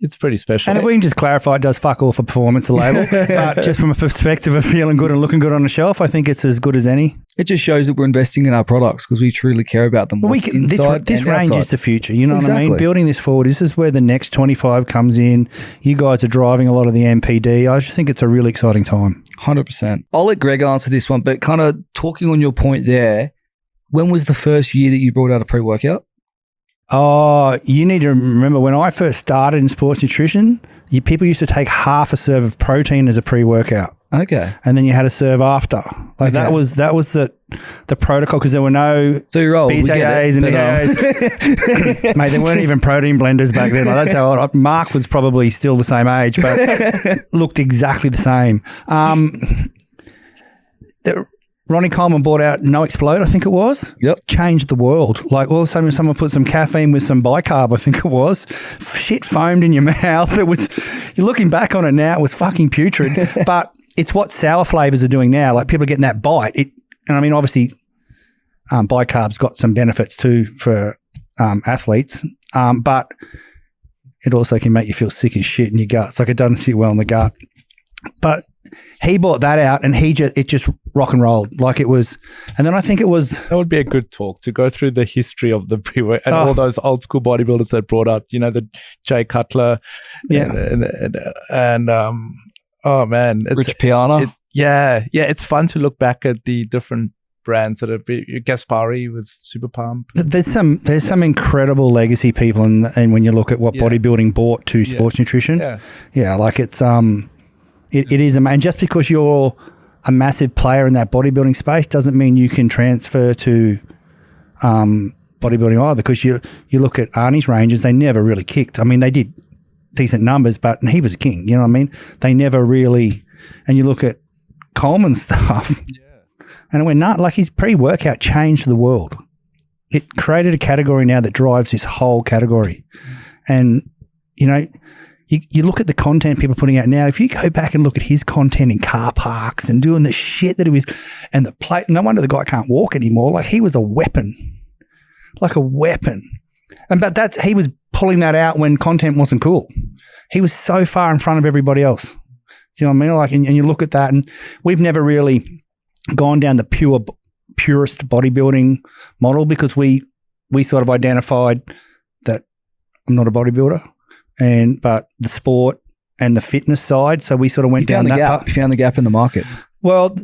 it's pretty special. And if we can just clarify, it does fuck all for performance, the label. But just from a perspective of feeling good and looking good on the shelf, I think it's as good as any. It just shows that we're investing in our products because we truly care about them. This range is the future. You know what I mean? Building this forward, this is where the next 25 comes in. You guys are driving a lot of the MPD. I just think it's a really exciting time. 100%. I'll let Greg answer this one, but kind of talking on your point there, when was the first year that you brought out a pre-workout? Oh, you need to remember when I first started in sports nutrition, people used to take half a serve of protein as a pre-workout. Okay. And then you had a serve after. Like that was the protocol, because there were no BSc's and EAAs. Mate, there weren't even protein blenders back then. Like, that's how old. Mark was probably still the same age, but looked exactly the same. Ronnie Coleman brought out No Explode, I think it was. Yep. Changed the world. Like all of a sudden someone put some caffeine with some bicarb, I think it was. Shit foamed in your mouth. You're looking back on it now, it was fucking putrid. But it's what sour flavors are doing now. Like people are getting that bite. And I mean, obviously, bicarb's got some benefits too for athletes. But it also can make you feel sick as shit in your guts. Like it doesn't sit well in the gut. But he brought that out and it just rock and rolled like it was. And then I think it was... That would be a good talk to go through the history of the pre-work and all those old school bodybuilders that brought out, the Jay Cutler. Yeah. And oh man. Rich Piana. It's fun to look back at the different brands that have been Gaspari with Super Pump. There's some incredible legacy people and when you look at what bodybuilding brought to sports nutrition. Yeah, like it's... It is, and just because you're a massive player in that bodybuilding space doesn't mean you can transfer to bodybuilding either. Because you look at Arnie's ranges, they never really kicked. I mean, they did decent numbers, but he was a king. You know what I mean? They never really. And you look at Coleman's stuff, and it went nuts. Like his pre-workout changed the world. It created a category now that drives this whole category, and you look at the content people are putting out now. If you go back and look at his content in car parks and doing the shit that he was, and the play, no wonder the guy can't walk anymore. Like, he was a weapon, like a weapon. But he was pulling that out when content wasn't cool. He was so far in front of everybody else. Do you know what I mean? Like, and you look at that, and we've never really gone down the purest bodybuilding model, because we sort of identified that I'm not a bodybuilder, but the sport and the fitness side. So we sort of went down that path. You found the gap in the market. Well,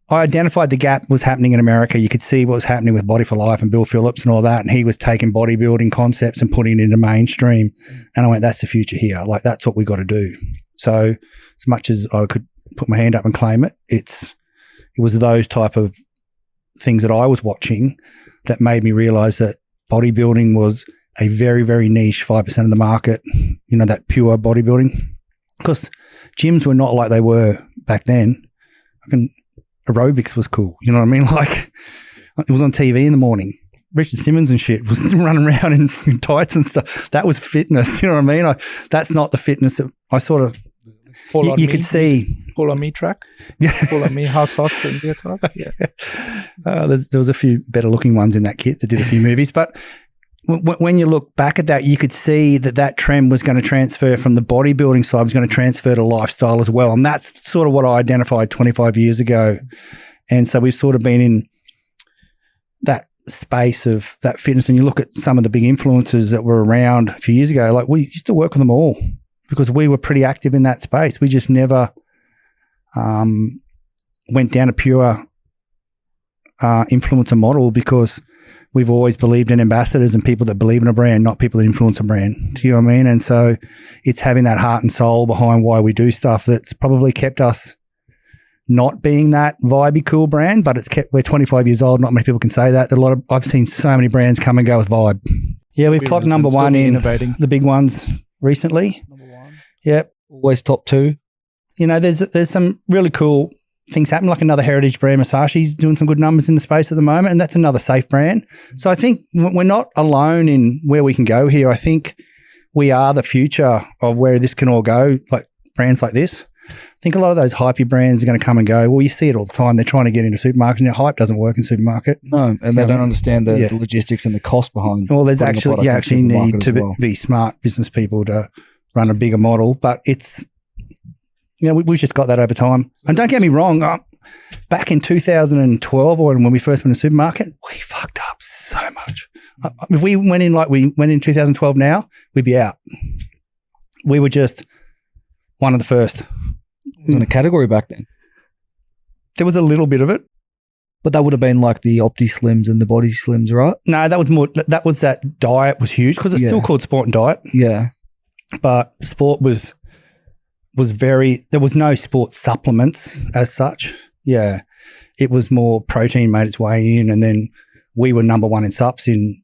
I identified the gap was happening in America. You could see what was happening with Body for Life and Bill Phillips and all that. And he was taking bodybuilding concepts and putting it into mainstream. And I went, that's the future here. Like, that's what we got to do. So as much as I could put my hand up and claim it, it was those type of things that I was watching that made me realize that bodybuilding was a very, very niche 5% of the market, you know, that pure bodybuilding. Because gyms were not like they were back then. Aerobics was cool, you know what I mean? Like, it was on TV in the morning. Richard Simmons and shit was running around in fucking tights and stuff. That was fitness, you know what I mean? That's not the fitness that I sort of, you could see. Pull on me track? Yeah. Pull on me house hot and beer talk? Yeah. There was a few better looking ones in that kit that did a few movies, but when you look back at that, you could see that trend was going to transfer from the bodybuilding side, was going to transfer to lifestyle as well. And that's sort of what I identified 25 years ago. And so we've sort of been in that space of that fitness. And you look at some of the big influencers that were around a few years ago, like, we used to work with them all because we were pretty active in that space. We just never went down a pure influencer model, because we've always believed in ambassadors and people that believe in a brand, not people that influence a brand. Do you know what I mean? And so it's having that heart and soul behind why we do stuff that's probably kept us not being that vibey cool brand, but we're 25 years old. Not many people can say that. I've seen so many brands come and go with vibe. Yeah, we've clocked number one in the big ones recently. Number one. Yep. Always top two. You know, there's some really cool things happen, like another heritage brand, Masashi's doing some good numbers in the space at the moment, and that's another safe brand. So I think we're not alone in where we can go here. I think we are the future of where this can all go, like brands like this. I think a lot of those hypey brands are going to come and go. Well, you see it all the time. They're trying to get into supermarkets. Now, hype doesn't work in supermarket. No, and they don't understand the logistics and the cost behind. Well, you actually need to be smart business people to run a bigger model, but it's, you know, we've just got that over time. And don't get me wrong, back in 2012 or when we first went to the supermarket, we fucked up so much. If we went in like we went in 2012 now, we'd be out. We were just one of the first. It was in a category back then. There was a little bit of it. But that would have been like the Opti Slims and the Body Slims, right? No, that was more, that diet was huge, because it's still called sport and diet. Yeah. But sport was there was no sports supplements as such. Yeah. It was more protein made its way in, and then we were number one in sups in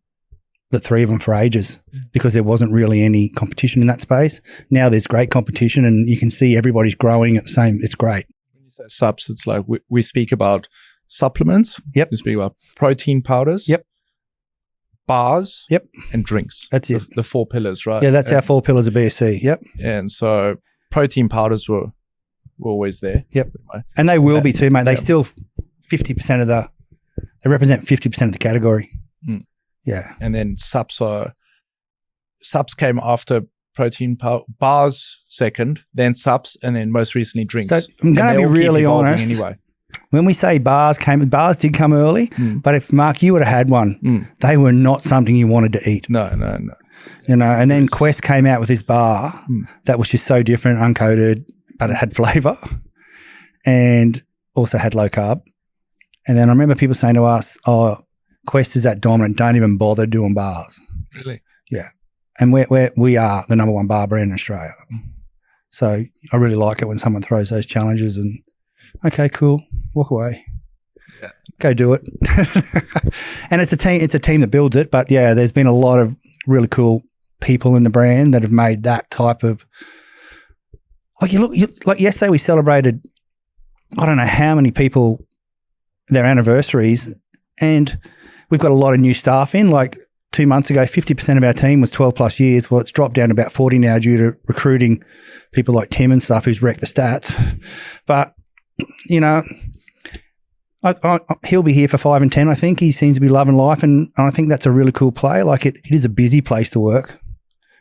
the three of them for ages, because there wasn't really any competition in that space. Now there's great competition, and you can see everybody's growing at the same. It's great. When you say subs, it's like we speak about supplements. Yep. We speak about protein powders. Yep. Bars. Yep. And drinks. That's it. The four pillars, right? Yeah, that's our 4 pillars of BSc. Yep. And so protein powders were always there. Yep. And they will be too, mate. They still 50% of they represent 50% of the category. Mm. Yeah. And then subs came after protein bars second, then subs, and then most recently drinks. So I'm going to be really honest. Anyway. When we say bars did come early, but if Mark, you would have had one, they were not something you wanted to eat. No. You know, and then Quest came out with this bar that was just so different, uncoated, but it had flavour and also had low carb. And then I remember people saying to us, "Oh, Quest is that dominant, don't even bother doing bars." Really? Yeah. And we are the number one bar brand in Australia. So I really like it when someone throws those challenges and, okay, cool, walk away. Yeah. Go do it. And it's a team that builds it. But yeah, there's been a lot of really cool people in the brand that have made that type of, like like yesterday we celebrated, I don't know how many people, their anniversaries, and we've got a lot of new staff in. Like 2 months ago, 50% of our team was 12 plus years. Well, it's dropped down to about 40 now due to recruiting people like Tim and stuff who's wrecked the stats. But, you know, he'll be here for 5 and 10, I think. He seems to be loving life, and I think that's a really cool play. Like, it is a busy place to work.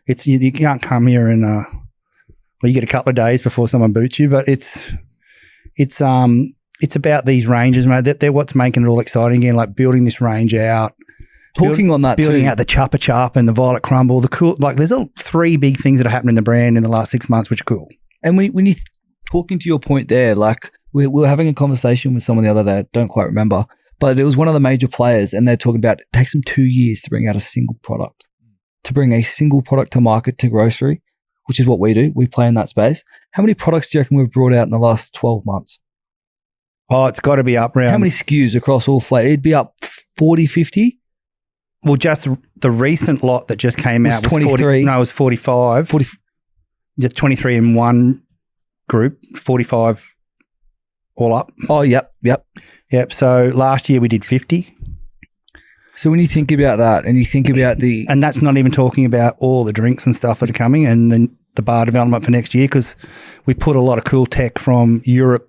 It's you can't come here and well, you get a couple of days before someone boots you, but it's about these ranges, mate. They're what's making it all exciting again, like building this range out. Building out the Chuppa Chup and the Violet Crumble, the cool, like there's 3 big things that are happening in the brand in the last 6 months, which are cool. And when you talking to your point there, like we were having a conversation with someone the other day, I don't quite remember, but it was one of the major players, and they're talking about it takes them 2 years to bring out a single product, to market to grocery, which is what we do. We play in that space. How many products do you reckon we've brought out in the last 12 months? Oh, it's got to be up around. How many SKUs across all flavors? It'd be up 40, 50? Well, just the recent lot that just came out was 23. 40, no, it was 45. Just 23 in one group, 45 all up. Oh, yep. Yep. So last year we did 50. So when you think about that and you think about the... And that's not even talking about all the drinks and stuff that are coming and then the bar development for next year, because we put a lot of cool tech from Europe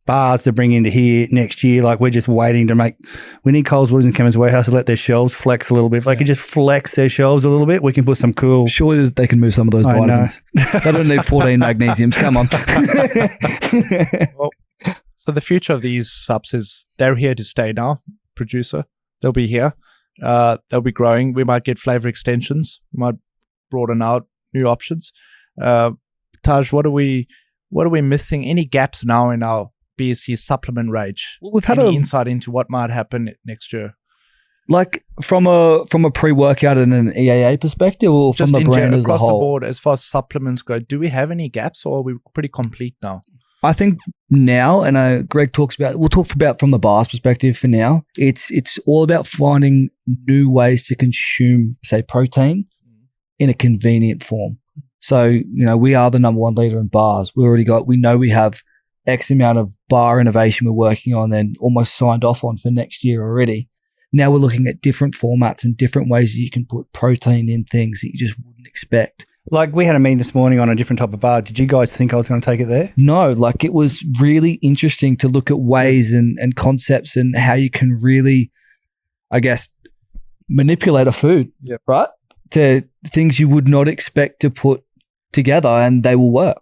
bars to bring into here next year. Like, we're just waiting to we need Coles, Woolies and Chemist Warehouse to let their shelves flex a little bit. If they can just flex their shelves a little bit, we can put some cool... Surely they can move some of those vitamins. They don't need 14 magnesiums. Come on. Well, so the future of these subs is they're here to stay now, producer. They'll be here. They'll be growing. We might get flavor extensions. We might broaden out new options. Taj, what are we missing? Any gaps now in our BSc supplement range? Well, we've had any insight into what might happen next year? Like from a pre-workout and an EAA perspective, or just from the brand as a across whole? the board, as far as supplements go, do we have any gaps, or are we pretty complete now? I think now, and Greg we'll talk about from the bar's perspective for now, it's all about finding new ways to consume, say, protein in a convenient form. So, you know, we are the number 1 leader in bars. We know we have X amount of bar innovation we're working on and almost signed off on for next year already. Now we're looking at different formats and different ways that you can put protein in things that you just wouldn't expect. Like, we had a meeting this morning on a different type of bar. Did you guys think I was going to take it there? No, like, it was really interesting to look at ways and concepts and how you can really, I guess, manipulate a food, right? To things you would not expect to put together, and they will work.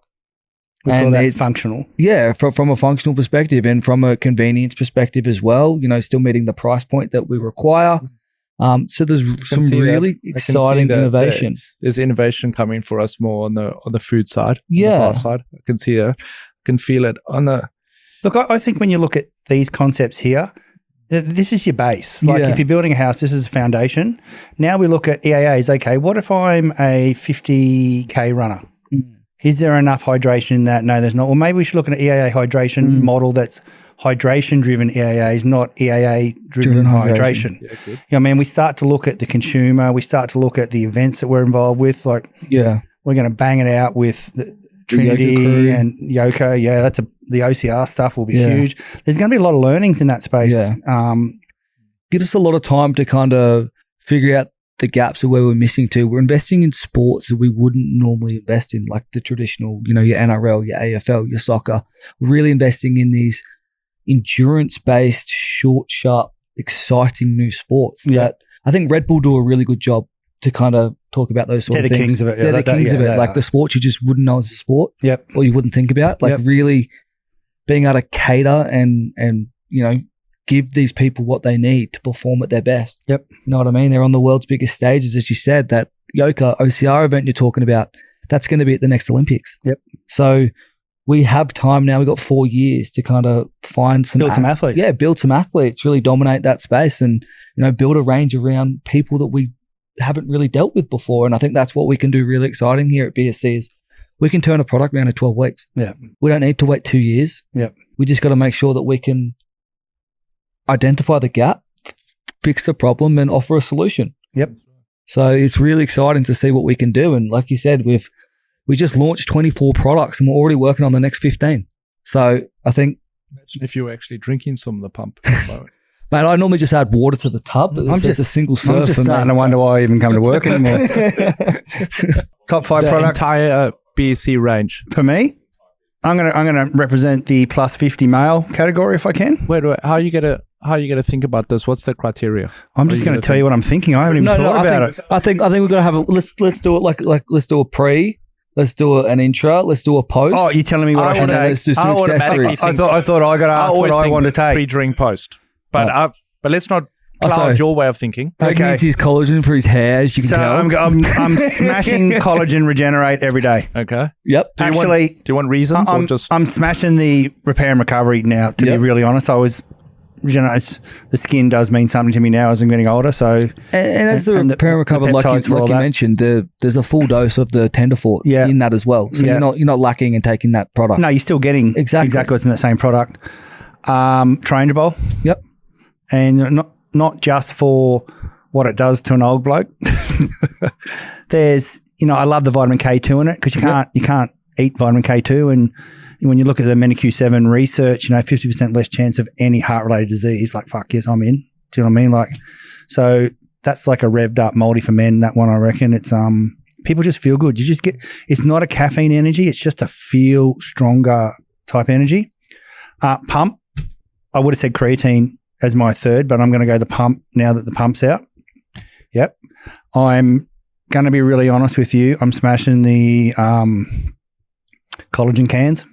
We call that functional. Yeah, from a functional perspective and from a convenience perspective as well, you know, still meeting the price point that we require. So there's some really exciting innovation. There's innovation coming for us more on the food side, on the bar side. I can see it, can feel it on the... Look, I think when you look at these concepts here, this is your base. Like, if you're building a house, this is a foundation. Now we look at EAAs. Okay, what if I'm a 50K runner? Is there enough hydration in that? No, there's not. Well, maybe we should look at an EAA hydration model that's hydration-driven EAAs, not EAA-driven hydration. Yeah, good. You know what I mean? We start to look at the consumer. We start to look at the events that we're involved with. Like, we're going to bang it out with Trinity and Yoka. Yeah, the OCR stuff will be huge. There's going to be a lot of learnings in that space. Yeah. Give us a lot of time to kind of figure out the gaps of where we're missing too. We're investing in sports that we wouldn't normally invest in, like the traditional, you know, your NRL, your AFL, your soccer. We're really investing in these endurance-based, short, sharp, exciting new sports that I think Red Bull do a really good job to kind of talk about those sort of things. They're the kings of it. They're the kings of it. Like the sports you just wouldn't know as a sport. Or you wouldn't think about. Like really being able to cater and you know, give these people what they need to perform at their best. You know what I mean? They're on the world's biggest stages, as you said. That Yoka OCR event you're talking about, that's going to be at the next Olympics. So we have time now. We've got 4 years to kind of find some... Build some athletes. Yeah, build some athletes, really dominate that space and, you know, build a range around people that we haven't really dealt with before. And I think that's what we can do really exciting here at BSc is we can turn a product around in 12 weeks. We don't need to wait 2 years. We just got to make sure that we can identify the gap, fix the problem, and offer a solution. So it's really exciting to see what we can do. And like you said, we just launched 24 products and we're already working on the next 15. So I think... Imagine if you were actually drinking some of the pump. Man, I normally just add water to the tub. But I'm just a single serve. I'm just starting to wonder why I even come to work anymore. Top 5 products. Entire BSc range. For me, I'm gonna represent the plus 50 male category if I can. Wait, how are you gonna think about this? What's the criteria? I'm just going to tell you what I'm thinking. I haven't even thought about it. I think we're gonna have a let's do it like let's do a pre. Let's do an intro. Let's do a post. Oh, you're telling me what I should take? Let's do some accessories. I thought I got to ask what I want to take. Pre, during, post. But let's not cloud your way of thinking. He needs his collagen for his hair, as you can tell. I'm smashing collagen regenerate every day. Okay. Yep. Do you want reasons or just? I'm smashing the repair and recovery now. To be really honest, the skin does mean something to me now as I'm getting older. So, and as the repair and recover, like you mentioned, there's a full dose of the Tenderfort in that as well. So you're not lacking in taking that product. No, you're still getting exactly what's in that same product. Changeable. Yep. And not just for what it does to an old bloke. There's, I love the vitamin K2 in it because you can't eat vitamin K2, and when you look at the MENQ7 research, 50% less chance of any heart-related disease. Like, fuck yes, I'm in. Do you know what I mean? Like, so that's like a revved up multi for men. That one, I reckon. It's people just feel good. You just get. It's not a caffeine energy. It's just a feel stronger type energy. Pump. I would have said creatine as my third, but I'm going to go the pump now that the pump's out. Yep. I'm going to be really honest with you. I'm smashing the collagen cans.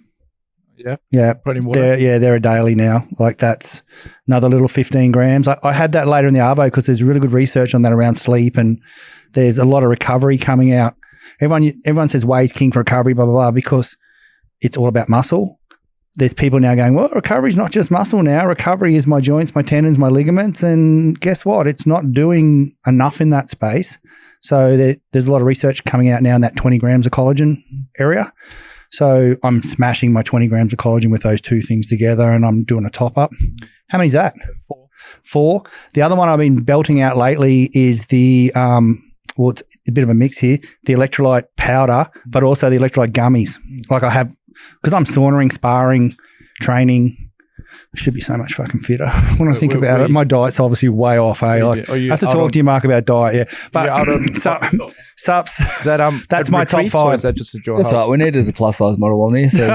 Yeah. Putting water. They're a daily now. Like, that's another little 15 grams. I had that later in the Arvo because there's really good research on that around sleep, and there's a lot of recovery coming out. Everyone says whey's king for recovery, blah, blah, blah, because it's all about muscle. There's people now going, well, recovery's not just muscle now. Recovery is my joints, my tendons, my ligaments. And guess what? It's not doing enough in that space. So there's a lot of research coming out now in that 20 grams of collagen area. So I'm smashing my 20 grams of collagen with those two things together, and I'm doing a top up. How many is that? 4. The other one I've been belting out lately is the, it's a bit of a mix here, the electrolyte powder, but also the electrolyte gummies. Like, I have, because I'm saunering, sparring, training. I should be so much fucking fitter when I think about it. My diet's obviously way off, I have to talk to you, Mark, about diet, But sups, that's my top 5. Or is that just a joy? That's right. We needed a plus size model on here, so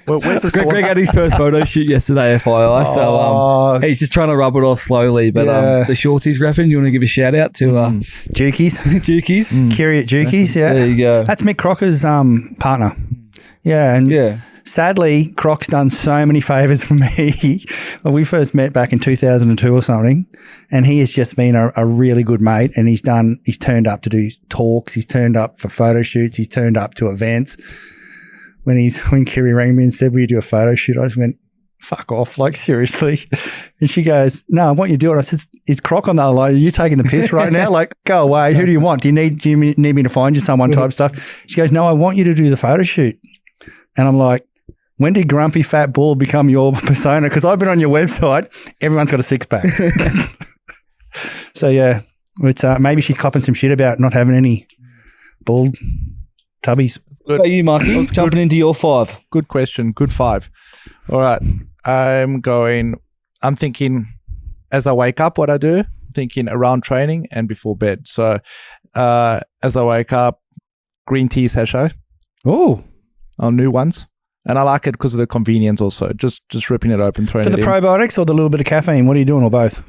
it's good. Greg had his first photo shoot yesterday, FYI. So he's just trying to rub it off slowly. But the shorts he's repping, you want to give a shout out to Jukies, Kiri at Jukies. Yeah, there you go. That's Mick Crocker's partner. Yeah, and sadly, Croc's done so many favours for me. When we first met back in 2002 or something, and he has just been a really good mate, and he's turned up to do talks, he's turned up for photo shoots, he's turned up to events. When Kiri rang me and said, will you do a photo shoot? I just went, fuck off, like, seriously. And she goes, no, I want you to do it. I said, is Croc on the other line? Are you taking the piss right now? Like, go away. Who do you want? Do you need me to find you someone type stuff? She goes, no, I want you to do the photo shoot. And I'm like, when did Grumpy Fat Bull become your persona? Because I've been on your website. Everyone's got a six-pack. So, yeah, it's maybe she's copping some shit about not having any bald tubbies. What about you, Marky? Jumping into your 5. Good question. Good 5. All right. I'm thinking as I wake up what I do, thinking around training and before bed. So as I wake up, green tea sachet. Oh. New ones. And I like it because of the convenience also. Just ripping it open, throwing it in. For the probiotics or the little bit of caffeine? What are you doing, or both?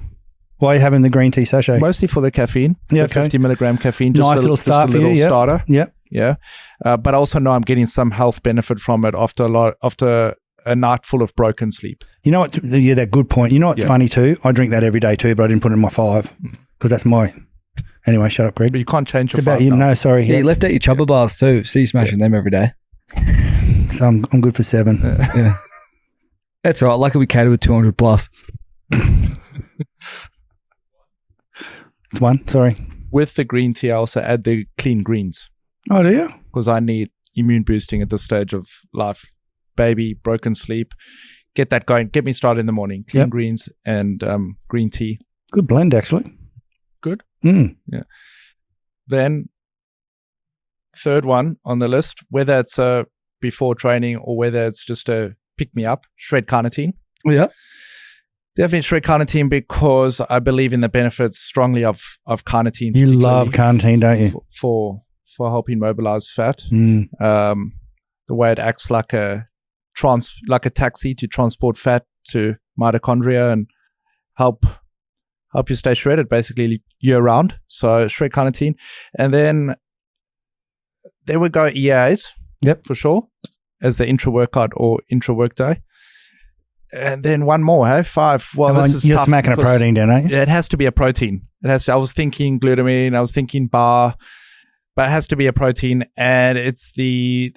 Why are you having the green tea sachet? Mostly for the caffeine. Yeah, 50 milligram caffeine. Just nice little start for you. Starter. Yep. Yeah. But I also know I'm getting some health benefit from it after a night full of broken sleep. You know what? Yeah, that good point. You know what's funny too? I drink that every day too, but I didn't put it in my 5 because that's my... Anyway, shut up, Greg. But you can't change your 5. It's about you. No, sorry. Yeah, you left out your Chubba bars too, so you're smashing them every day. So I'm good for 7. Yeah. That's right. Lucky we cater with 200 plus. It's 1. Sorry. With the green tea, I also add the clean greens. Oh, do you? Because I need immune boosting at this stage of life. Baby, broken sleep. Get that going. Get me started in the morning. Clean greens and green tea. Good blend, actually. Good. Yeah. Then, third one on the list, whether it's before training or whether it's just a pick me up, shred carnitine. Yeah. Definitely shred carnitine because I believe in the benefits strongly of carnitine. You love carnitine, don't you? For helping mobilize fat. Mm. The way it acts like a taxi to transport fat to mitochondria and help you stay shredded basically year round. So shred carnitine. And then there we go EAAs. Yep. For sure. As the intra-workout or intra-work day. And then one more, hey? 5. Well, this is you're tough smacking a protein down, aren't you? It has to be a protein. I was thinking glutamine, I was thinking bar, but it has to be a protein. And it's the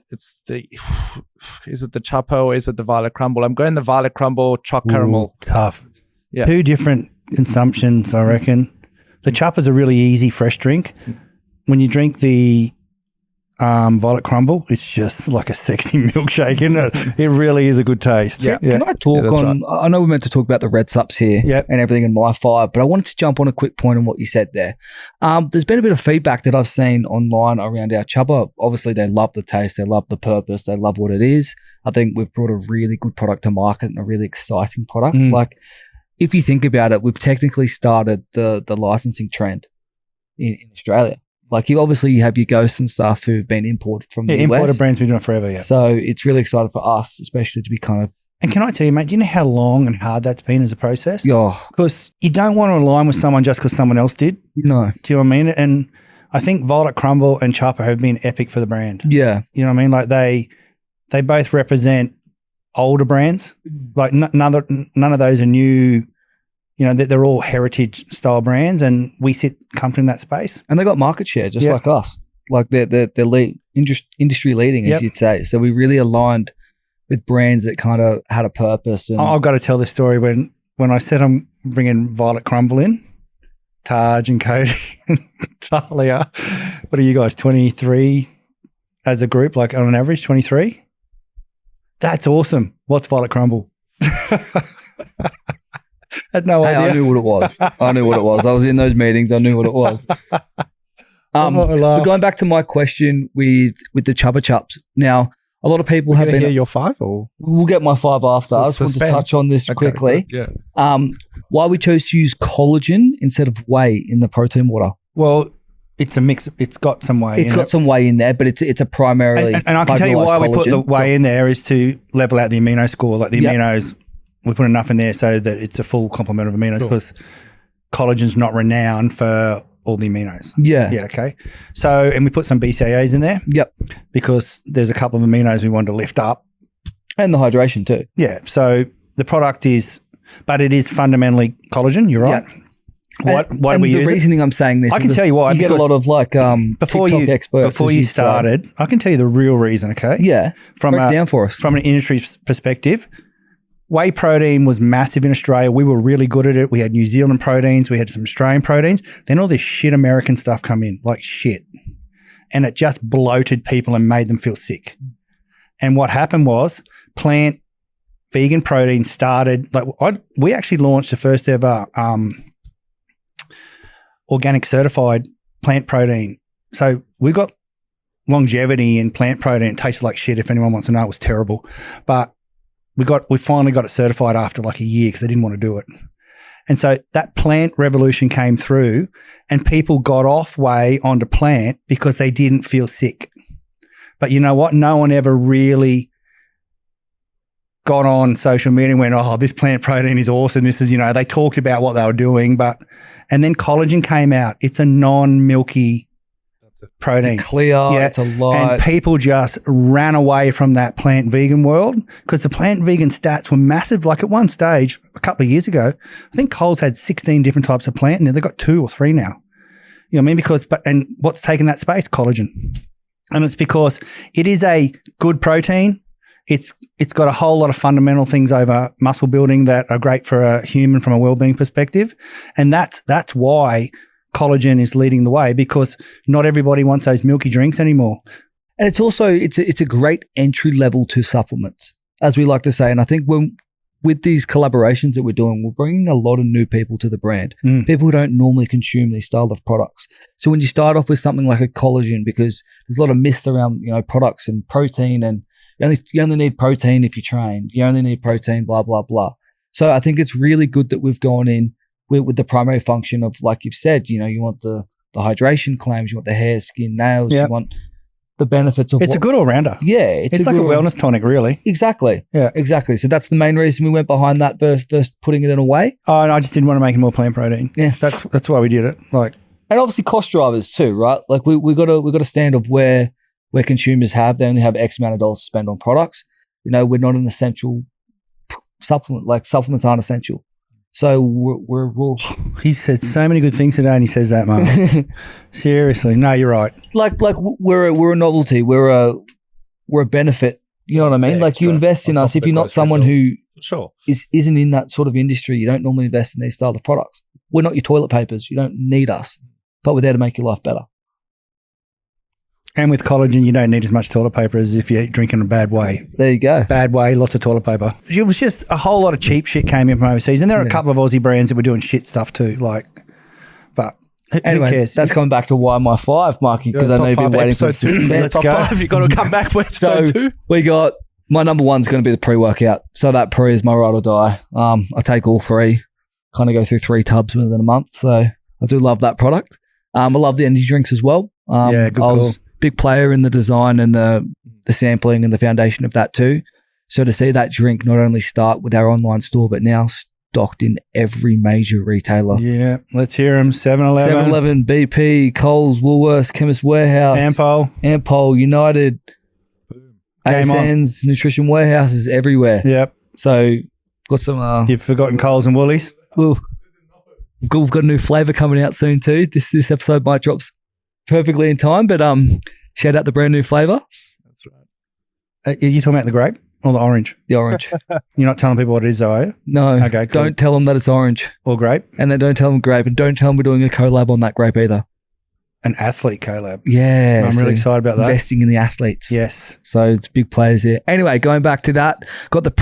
is it the Chapo or is it the Violet Crumble? I'm going the Violet Crumble choc caramel. Tough. Yeah. 2 different consumptions, I reckon. The Chapa's a really easy fresh drink. When you drink the Violet Crumble, it's just like a sexy milkshake, isn't it? It really is a good taste. Yeah. Can I talk on, right. I know we're meant to talk about the red sups here and everything in my 5, but I wanted to jump on a quick point on what you said there. There's been a bit of feedback that I've seen online around our Chubba. Obviously, they love the taste, they love the purpose, they love what it is. I think we've brought a really good product to market and a really exciting product. Like, if you think about it, we've technically started the licensing trend in Australia. Like, you have your Ghosts and stuff who've been imported from the US. Imported brands been doing it forever, So it's really exciting for us, especially to be kind of... And can I tell you, mate, do you know how long and hard that's been as a process? Yeah. Because you don't want to align with someone just because someone else did. No. Do you know what I mean? And I think Violet Crumble and Chapa have been epic for the brand. Yeah. You know what I mean? Like, they both represent older brands. Like, none of those are new... You know, they're all heritage style brands, and we sit comfortably in that space. And they got market share just like us. Like they're industry leading, as you'd say. So we really aligned with brands that kind of had a purpose. And I've got to tell this story when I said I'm bringing Violet Crumble in, Taj and Cody and Talia. What are you guys, 23 as a group, like on an average, 23? That's awesome. What's Violet Crumble? I had no idea. I knew what it was. I was in those meetings. I knew what it was. But going back to my question with the Chubba Chups. Now, a lot of people have been... hear your 5 or? We'll get my 5 after. I just want to touch on this quickly. Yeah. Why we chose to use collagen instead of whey in the protein water? Well, it's a mix. It's got some whey in it. It's got some whey in there, but it's a primarily... And I can tell you why we put the whey in there is to level out the amino score. Like the aminos... We put enough in there so that it's a full complement of aminos because collagen's not renowned for all the aminos. Yeah. Yeah, okay. So, and we put some BCAAs in there. Yep. Because there's a couple of aminos we wanted to lift up. And the hydration too. Yeah. So the product is, but it is fundamentally collagen. You're right. Yep. Why do we use it? The reasoning I'm saying this, I can tell you why. You get a lot of like before TikTok experts. Before you started, I can tell you the real reason. Okay. Yeah. Break down for us. From an industry perspective. Whey protein was massive in Australia. We were really good at it. We had New Zealand proteins. We had some Australian proteins. Then all this shit American stuff come in, like shit. And it just bloated people and made them feel sick. And what happened was plant vegan protein started, we actually launched the first ever organic certified plant protein. So we got longevity in plant protein. It tasted like shit. If anyone wants to know, it was terrible. But we finally got it certified after like a year because they didn't want to do it. And so that plant revolution came through and people got off whey onto plant because they didn't feel sick. But you know what? No one ever really got on social media and went, oh, this plant protein is awesome. This is, they talked about what they were doing. And then collagen came out. It's a non-milky protein. It's clear, it's a lot. And people just ran away from that plant vegan world because the plant vegan stats were massive. Like at one stage, a couple of years ago, I think Coles had 16 different types of plant and they've got 2 or 3 now. You know what I mean? And what's taken that space? Collagen. And it's because it is a good protein. It's got a whole lot of fundamental things over muscle building that are great for a human from a well-being perspective. And that's why collagen is leading the way because not everybody wants those milky drinks anymore. And it's also, it's a great entry level to supplements, as we like to say. And I think with these collaborations that we're doing, we're bringing a lot of new people to the brand, people who don't normally consume these style of products. So when you start off with something like a collagen, because there's a lot of myths around, products and protein and you only need protein if you train, you only need protein, blah, blah, blah. So I think it's really good that we've gone in with the primary function of, like you've said, you want the hydration claims, you want the hair, skin, nails, you want the benefits of It's a good all-rounder. Yeah. It's like a wellness tonic, really. Exactly. Yeah. Exactly. So that's the main reason we went behind that versus putting it in a whey. Oh, and I just didn't want to make it more plant protein. Yeah. That's why we did it. And obviously cost drivers too, right? Like we got a stand of where consumers they only have X amount of dollars to spend on products. We're not an essential supplement, like supplements aren't essential. So we're raw. He said so many good things today, and he says that, Mark. Seriously, no, you're right. Like we're a novelty. We're a benefit. You know what I mean? Like you invest in us. If you're not someone who isn't in that sort of industry, you don't normally invest in these style of products. We're not your toilet papers. You don't need us, but we're there to make your life better. And with collagen, you don't need as much toilet paper as if you're drinking a bad whey. There you go. Bad whey, lots of toilet paper. It was just a whole lot of cheap shit came in from overseas. And there are a couple of Aussie brands that were doing shit stuff too. But who cares? That's coming back to why my 5, Marky, because I know you've been waiting for this. Top 5, you've got to come back for episode 2. We got, my number 1's going to be the pre-workout. So that pre is my ride or die. I take all 3, kind of go through 3 tubs within a month. So I do love that product. I love the energy drinks as well. Good call. Big player in the design and the sampling and the foundation of that too. So to see that drink not only start with our online store, but now stocked in every major retailer. Yeah, let's hear them. 7-Eleven. 7-Eleven, BP, Coles, Woolworths, Chemist Warehouse. Ampol, United, ASN's, Nutrition Warehouses everywhere. Yep. So got some... You've forgotten Coles and Woolies? We've got a new flavour coming out soon too. This episode might drop perfectly in time, but shout out the brand new flavour. That's right. Are you talking about the grape or the orange? The orange. You're not telling people what it is, though, are you? No. Okay, cool. Don't tell them that it's orange. Or grape? And then don't tell them grape, and don't tell them we're doing a collab on that grape either. An athlete collab. Yeah. I'm really excited about that. Investing in the athletes. Yes. So it's big players there. Anyway, going back to that, got the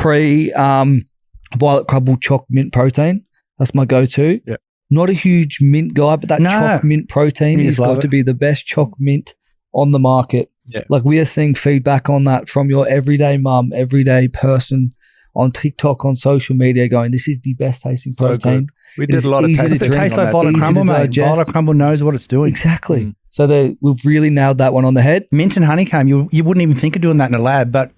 violet crumble choc mint protein. That's my go-to. Yeah. Not a huge mint guy, but that choc mint protein has got to be the best choc mint on the market. Yeah. Like we are seeing feedback on that from your everyday mum, everyday person on TikTok, on social media going, this is the best tasting protein. Good. We did a lot of tasting. It tastes like violet crumble, mate. Violet crumble knows what it's doing. Exactly. Mm. So we've really nailed that one on the head. Mint and honeycomb, you wouldn't even think of doing that in a lab, but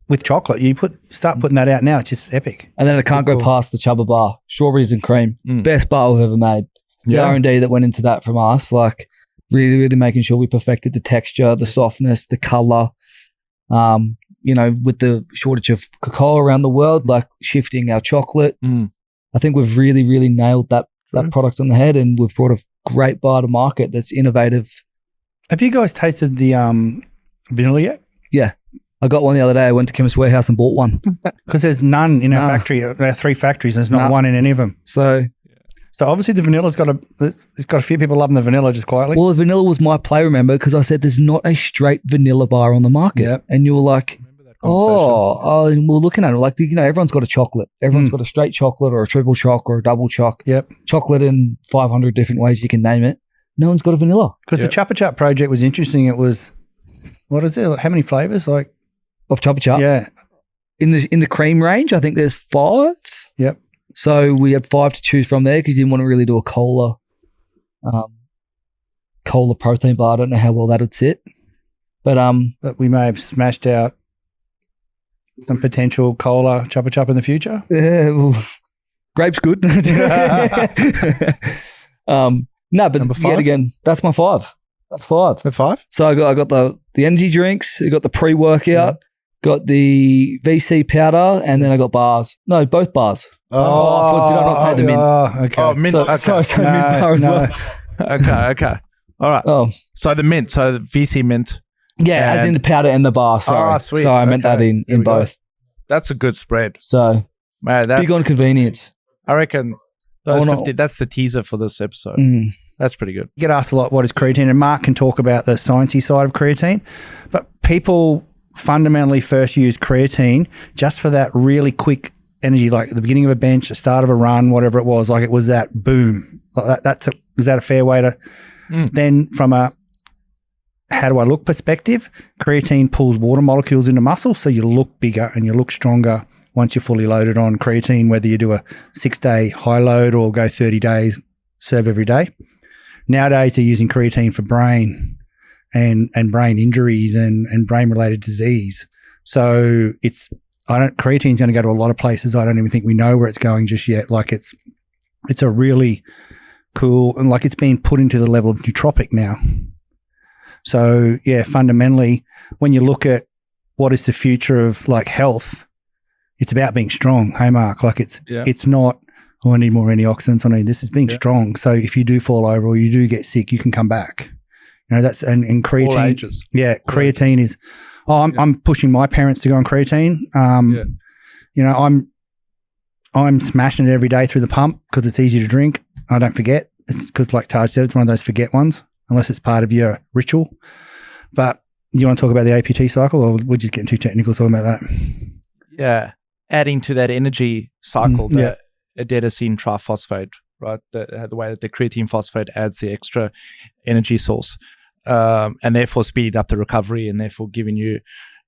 with chocolate, you start putting that out now. It's just epic. And then I can't go past the Chubba bar, strawberries and cream, best bar we've ever made. The R&D that went into that from us, like really, really making sure we perfected the texture, the softness, the color. With the shortage of cacao around the world, like shifting our chocolate. I think we've really, really nailed that product on the head, and we've brought a great bar to market that's innovative. Have you guys tasted the vanilla yet? Yeah. I got one the other day. I went to Chemist Warehouse and bought one. Because there's none in our factory. Our 3 factories. There's not one in any of them. So obviously the vanilla's it's got a few people loving the vanilla just quietly. Well, the vanilla was my play, remember, because I said there's not a straight vanilla bar on the market. Yep. And you were like, and we're looking at it like, everyone's got a chocolate. Everyone's got a straight chocolate or a triple choc or a double choc. Yep. Chocolate in 500 different ways you can name it. No one's got a vanilla. Because the Chuppa Chup project was interesting. It was, what is it? How many flavors? Like of Chuppa Chup? Yeah. In the cream range, I think there's 5. Yep. So we had 5 to choose from there because you didn't want to really do a cola protein bar. I don't know how well that'd sit. But we may have smashed out some potential cola Chuppa Chup in the future. Yeah, well, grape's good. No, but yet again, that's my 5. That's 5. The 5? So I got the energy drinks, I got the pre-workout, got the VC powder, and then I got bars. No, both bars. Did I not say the mint? Okay. Oh, mint. Sorry, mint bar as well. Okay. All right. Oh. So the mint, so the VC mint. Yeah, as in the powder and the bar. Sorry. Sweet. So I meant that in both. That's a good spread. So man, big on convenience. I reckon those 50, that's the teaser for this episode. That's pretty good. You get asked a lot, what is creatine? And Mark can talk about the sciencey side of creatine, but people fundamentally first use creatine just for that really quick energy, like at the beginning of a bench, the start of a run, whatever it was, like it was that boom. Like is that a fair way to... Then from a how do I look perspective, creatine pulls water molecules into muscle, so you look bigger and you look stronger once you're fully loaded on creatine, whether you do a 6-day high load or go 30 days, serve every day. Nowadays, they're using creatine for brain and brain injuries and brain-related disease. So creatine's going to go to a lot of places. I don't even think we know where it's going just yet. Like it's a really cool, and like it's been put into the level of nootropic now. So yeah, fundamentally, when you look at what is the future of like health, it's about being strong. Hey, Mark, like it's not, I need more antioxidants. I need this. It's being strong. So if you do fall over or you do get sick, you can come back. You know, that's, and creatine. All ages. Yeah. Creatine is, I'm pushing my parents to go on creatine. You know, I'm smashing it every day through the pump because it's easy to drink. I don't forget. It's because like Taj said, it's one of those forget ones, unless it's part of your ritual. But you want to talk about the APT cycle, or we're just getting too technical talking about that? Yeah. Adding to that energy cycle, the adenosine triphosphate, right? The way that the creatine phosphate adds the extra energy source, and therefore speed up the recovery, and therefore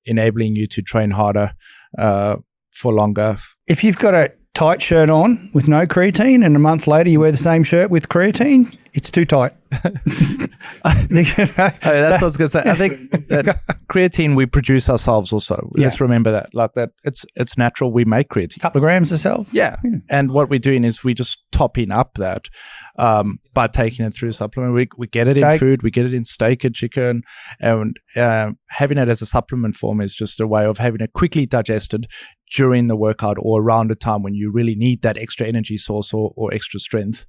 enabling you to train harder for longer. If you've got a tight shirt on with no creatine and a month later you wear the same shirt with creatine, it's too tight. That's what I was going to say. I think that creatine we produce ourselves also. Let's remember that. Like that, it's natural. We make creatine. A couple of grams ourselves. Yeah. And what we're doing is we just topping up that by taking it through supplement. We get it in food. We get it in steak and chicken. And having it as a supplement form is just a way of having it quickly digested during the workout or around a time when you really need that extra energy source or extra strength.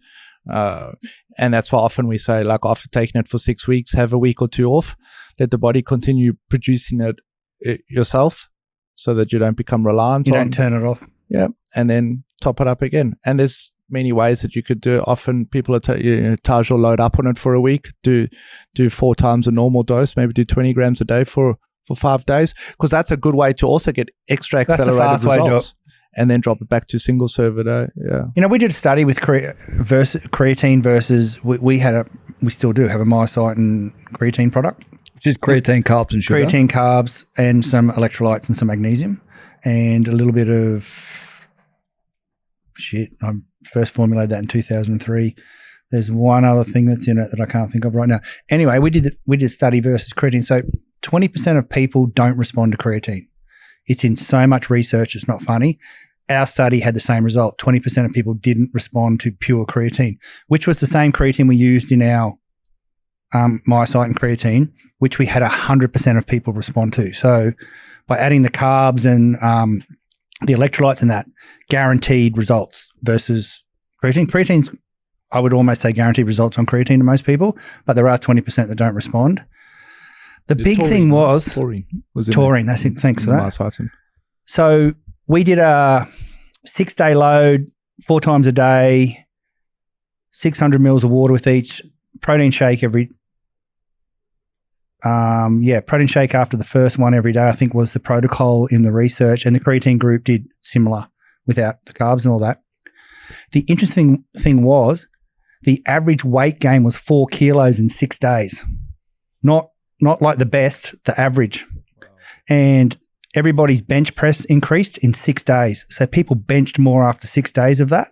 And that's why often we say, like, after taking it for 6 weeks, have a week or two off, let the body continue producing it yourself so that you don't become reliant on it. You don't turn it off. Yeah. And then top it up again. And there's many ways that you could do it. Often people are Taj will load up on it for a week, do 4 times a normal dose, maybe do 20 grams a day for 5 days, because that's a good way to also get extra accelerated results. And then drop it back to single serve a day. Yeah. You know, we did a study with creatine versus we still do have a myosite and creatine product. Which is creatine, carbs and sugar. Creatine, carbs and some electrolytes and some magnesium and a little bit of I first formulated that in 2003. There's one other thing that's in it that I can't think of right now. Anyway, we did a study versus creatine. So 20% of people don't respond to creatine. It's in so much research, it's not funny. Our study had the same result. 20% of people didn't respond to pure creatine, which was the same creatine we used in our myosite and creatine, which we had 100% of people respond to. So by adding the carbs and the electrolytes and that, guaranteed results versus creatine. Creatine's, I would almost say, guaranteed results on creatine to most people, but there are 20% that don't respond. The big thing was taurine. That's it. Thanks for that. So we did a 6-day load, 4 times a day, 600 mils of water with each protein shake protein shake after the first one every day, I think was the protocol in the research. And the creatine group did similar without the carbs and all that. The interesting thing was the average weight gain was 4 kilos in 6 days. Not like the best, the average. And everybody's bench press increased in 6 days. So people benched more after 6 days of that.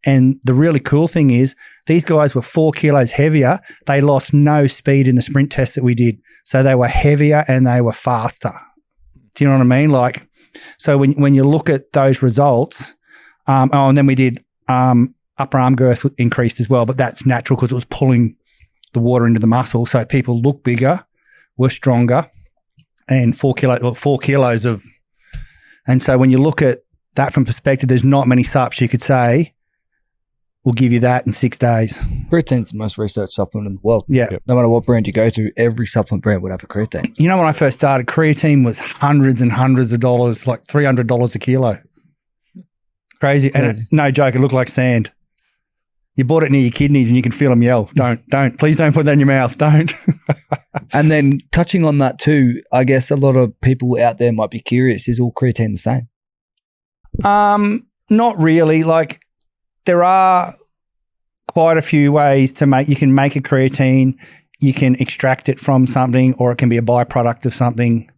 And the really cool thing is these guys were 4 kilos heavier. They lost no speed in the sprint test that we did. So they were heavier and they were faster. Do you know what I mean? Like, so when you look at those results, and then we did upper arm girth increased as well, but that's natural because it was pulling the water into the muscle. So people look bigger, were stronger, and 4 kilos of. And so when you look at that from perspective, there's not many subs you could say will give you that in 6 days. Creatine's the most researched supplement in the world. Yeah. No matter what brand you go to, every supplement brand would have a creatine. You know, when I first started, creatine was hundreds and hundreds of dollars, like $300 a kilo. Crazy. And no joke, it looked like sand. You bought it near your kidneys and you can feel them yell. Don't. Please don't put that in your mouth. Don't. And then touching on that too, I guess a lot of people out there might be curious, is all creatine the same? Not really. Like, there are quite a few ways to you can make a creatine, you can extract it from something, or it can be a byproduct of something.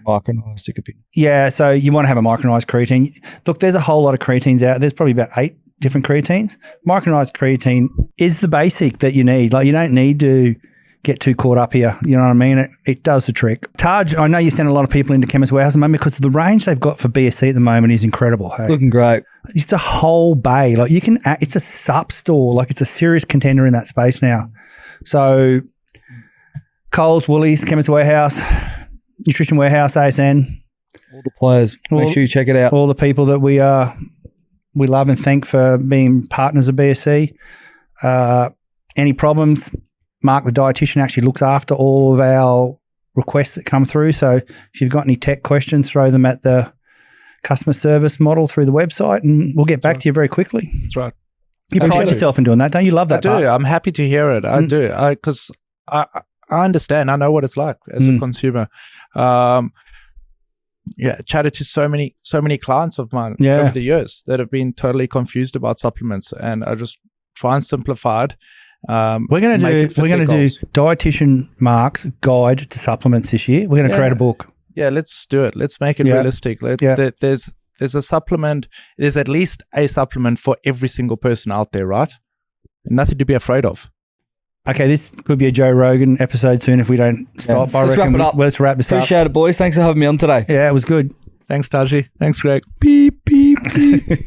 Micronized, stick a bit. Yeah, so you want to have a micronized creatine. Look, there's a whole lot of creatines out. There's probably about 8 different creatines. Micronized creatine is the basic that you need. Like, you don't need to get too caught up here. You know what I mean? It does the trick. Taj, I know you send a lot of people into Chemist Warehouse at the moment because the range they've got for BSc at the moment is incredible. Hey? Looking great. It's a whole bay. Like, it's a sup store. Like, it's a serious contender in that space now. So Coles, Woolies, Chemist Warehouse, Nutrition Warehouse, ASN. All the players. Make sure you check it out. All the people that we love and thank for being partners of BSc. Any problems, Mark, the dietitian, actually looks after all of our requests that come through. So if you've got any tech questions, throw them at the customer service model through the website and we'll get back to you very quickly. That's right. You pride yourself in doing that, don't you? Love that I do. part. I'm happy to hear it. I do. Because I understand. I know what it's like as a consumer. Chatted to so many clients of mine over the years that have been totally confused about supplements, and I just try and simplify it. We're going to do Dietitian Mark's Guide to Supplements this year. We're going to create a book. Yeah, let's do it. Let's make it realistic. There's a supplement. There's at least a supplement for every single person out there, right? Nothing to be afraid of. Okay, this could be a Joe Rogan episode soon if we don't stop. Let's wrap it up. Let's wrap this up. Appreciate it, boys. Thanks for having me on today. Yeah, it was good. Thanks, Taji. Thanks, Greg. Beep, beep, beep.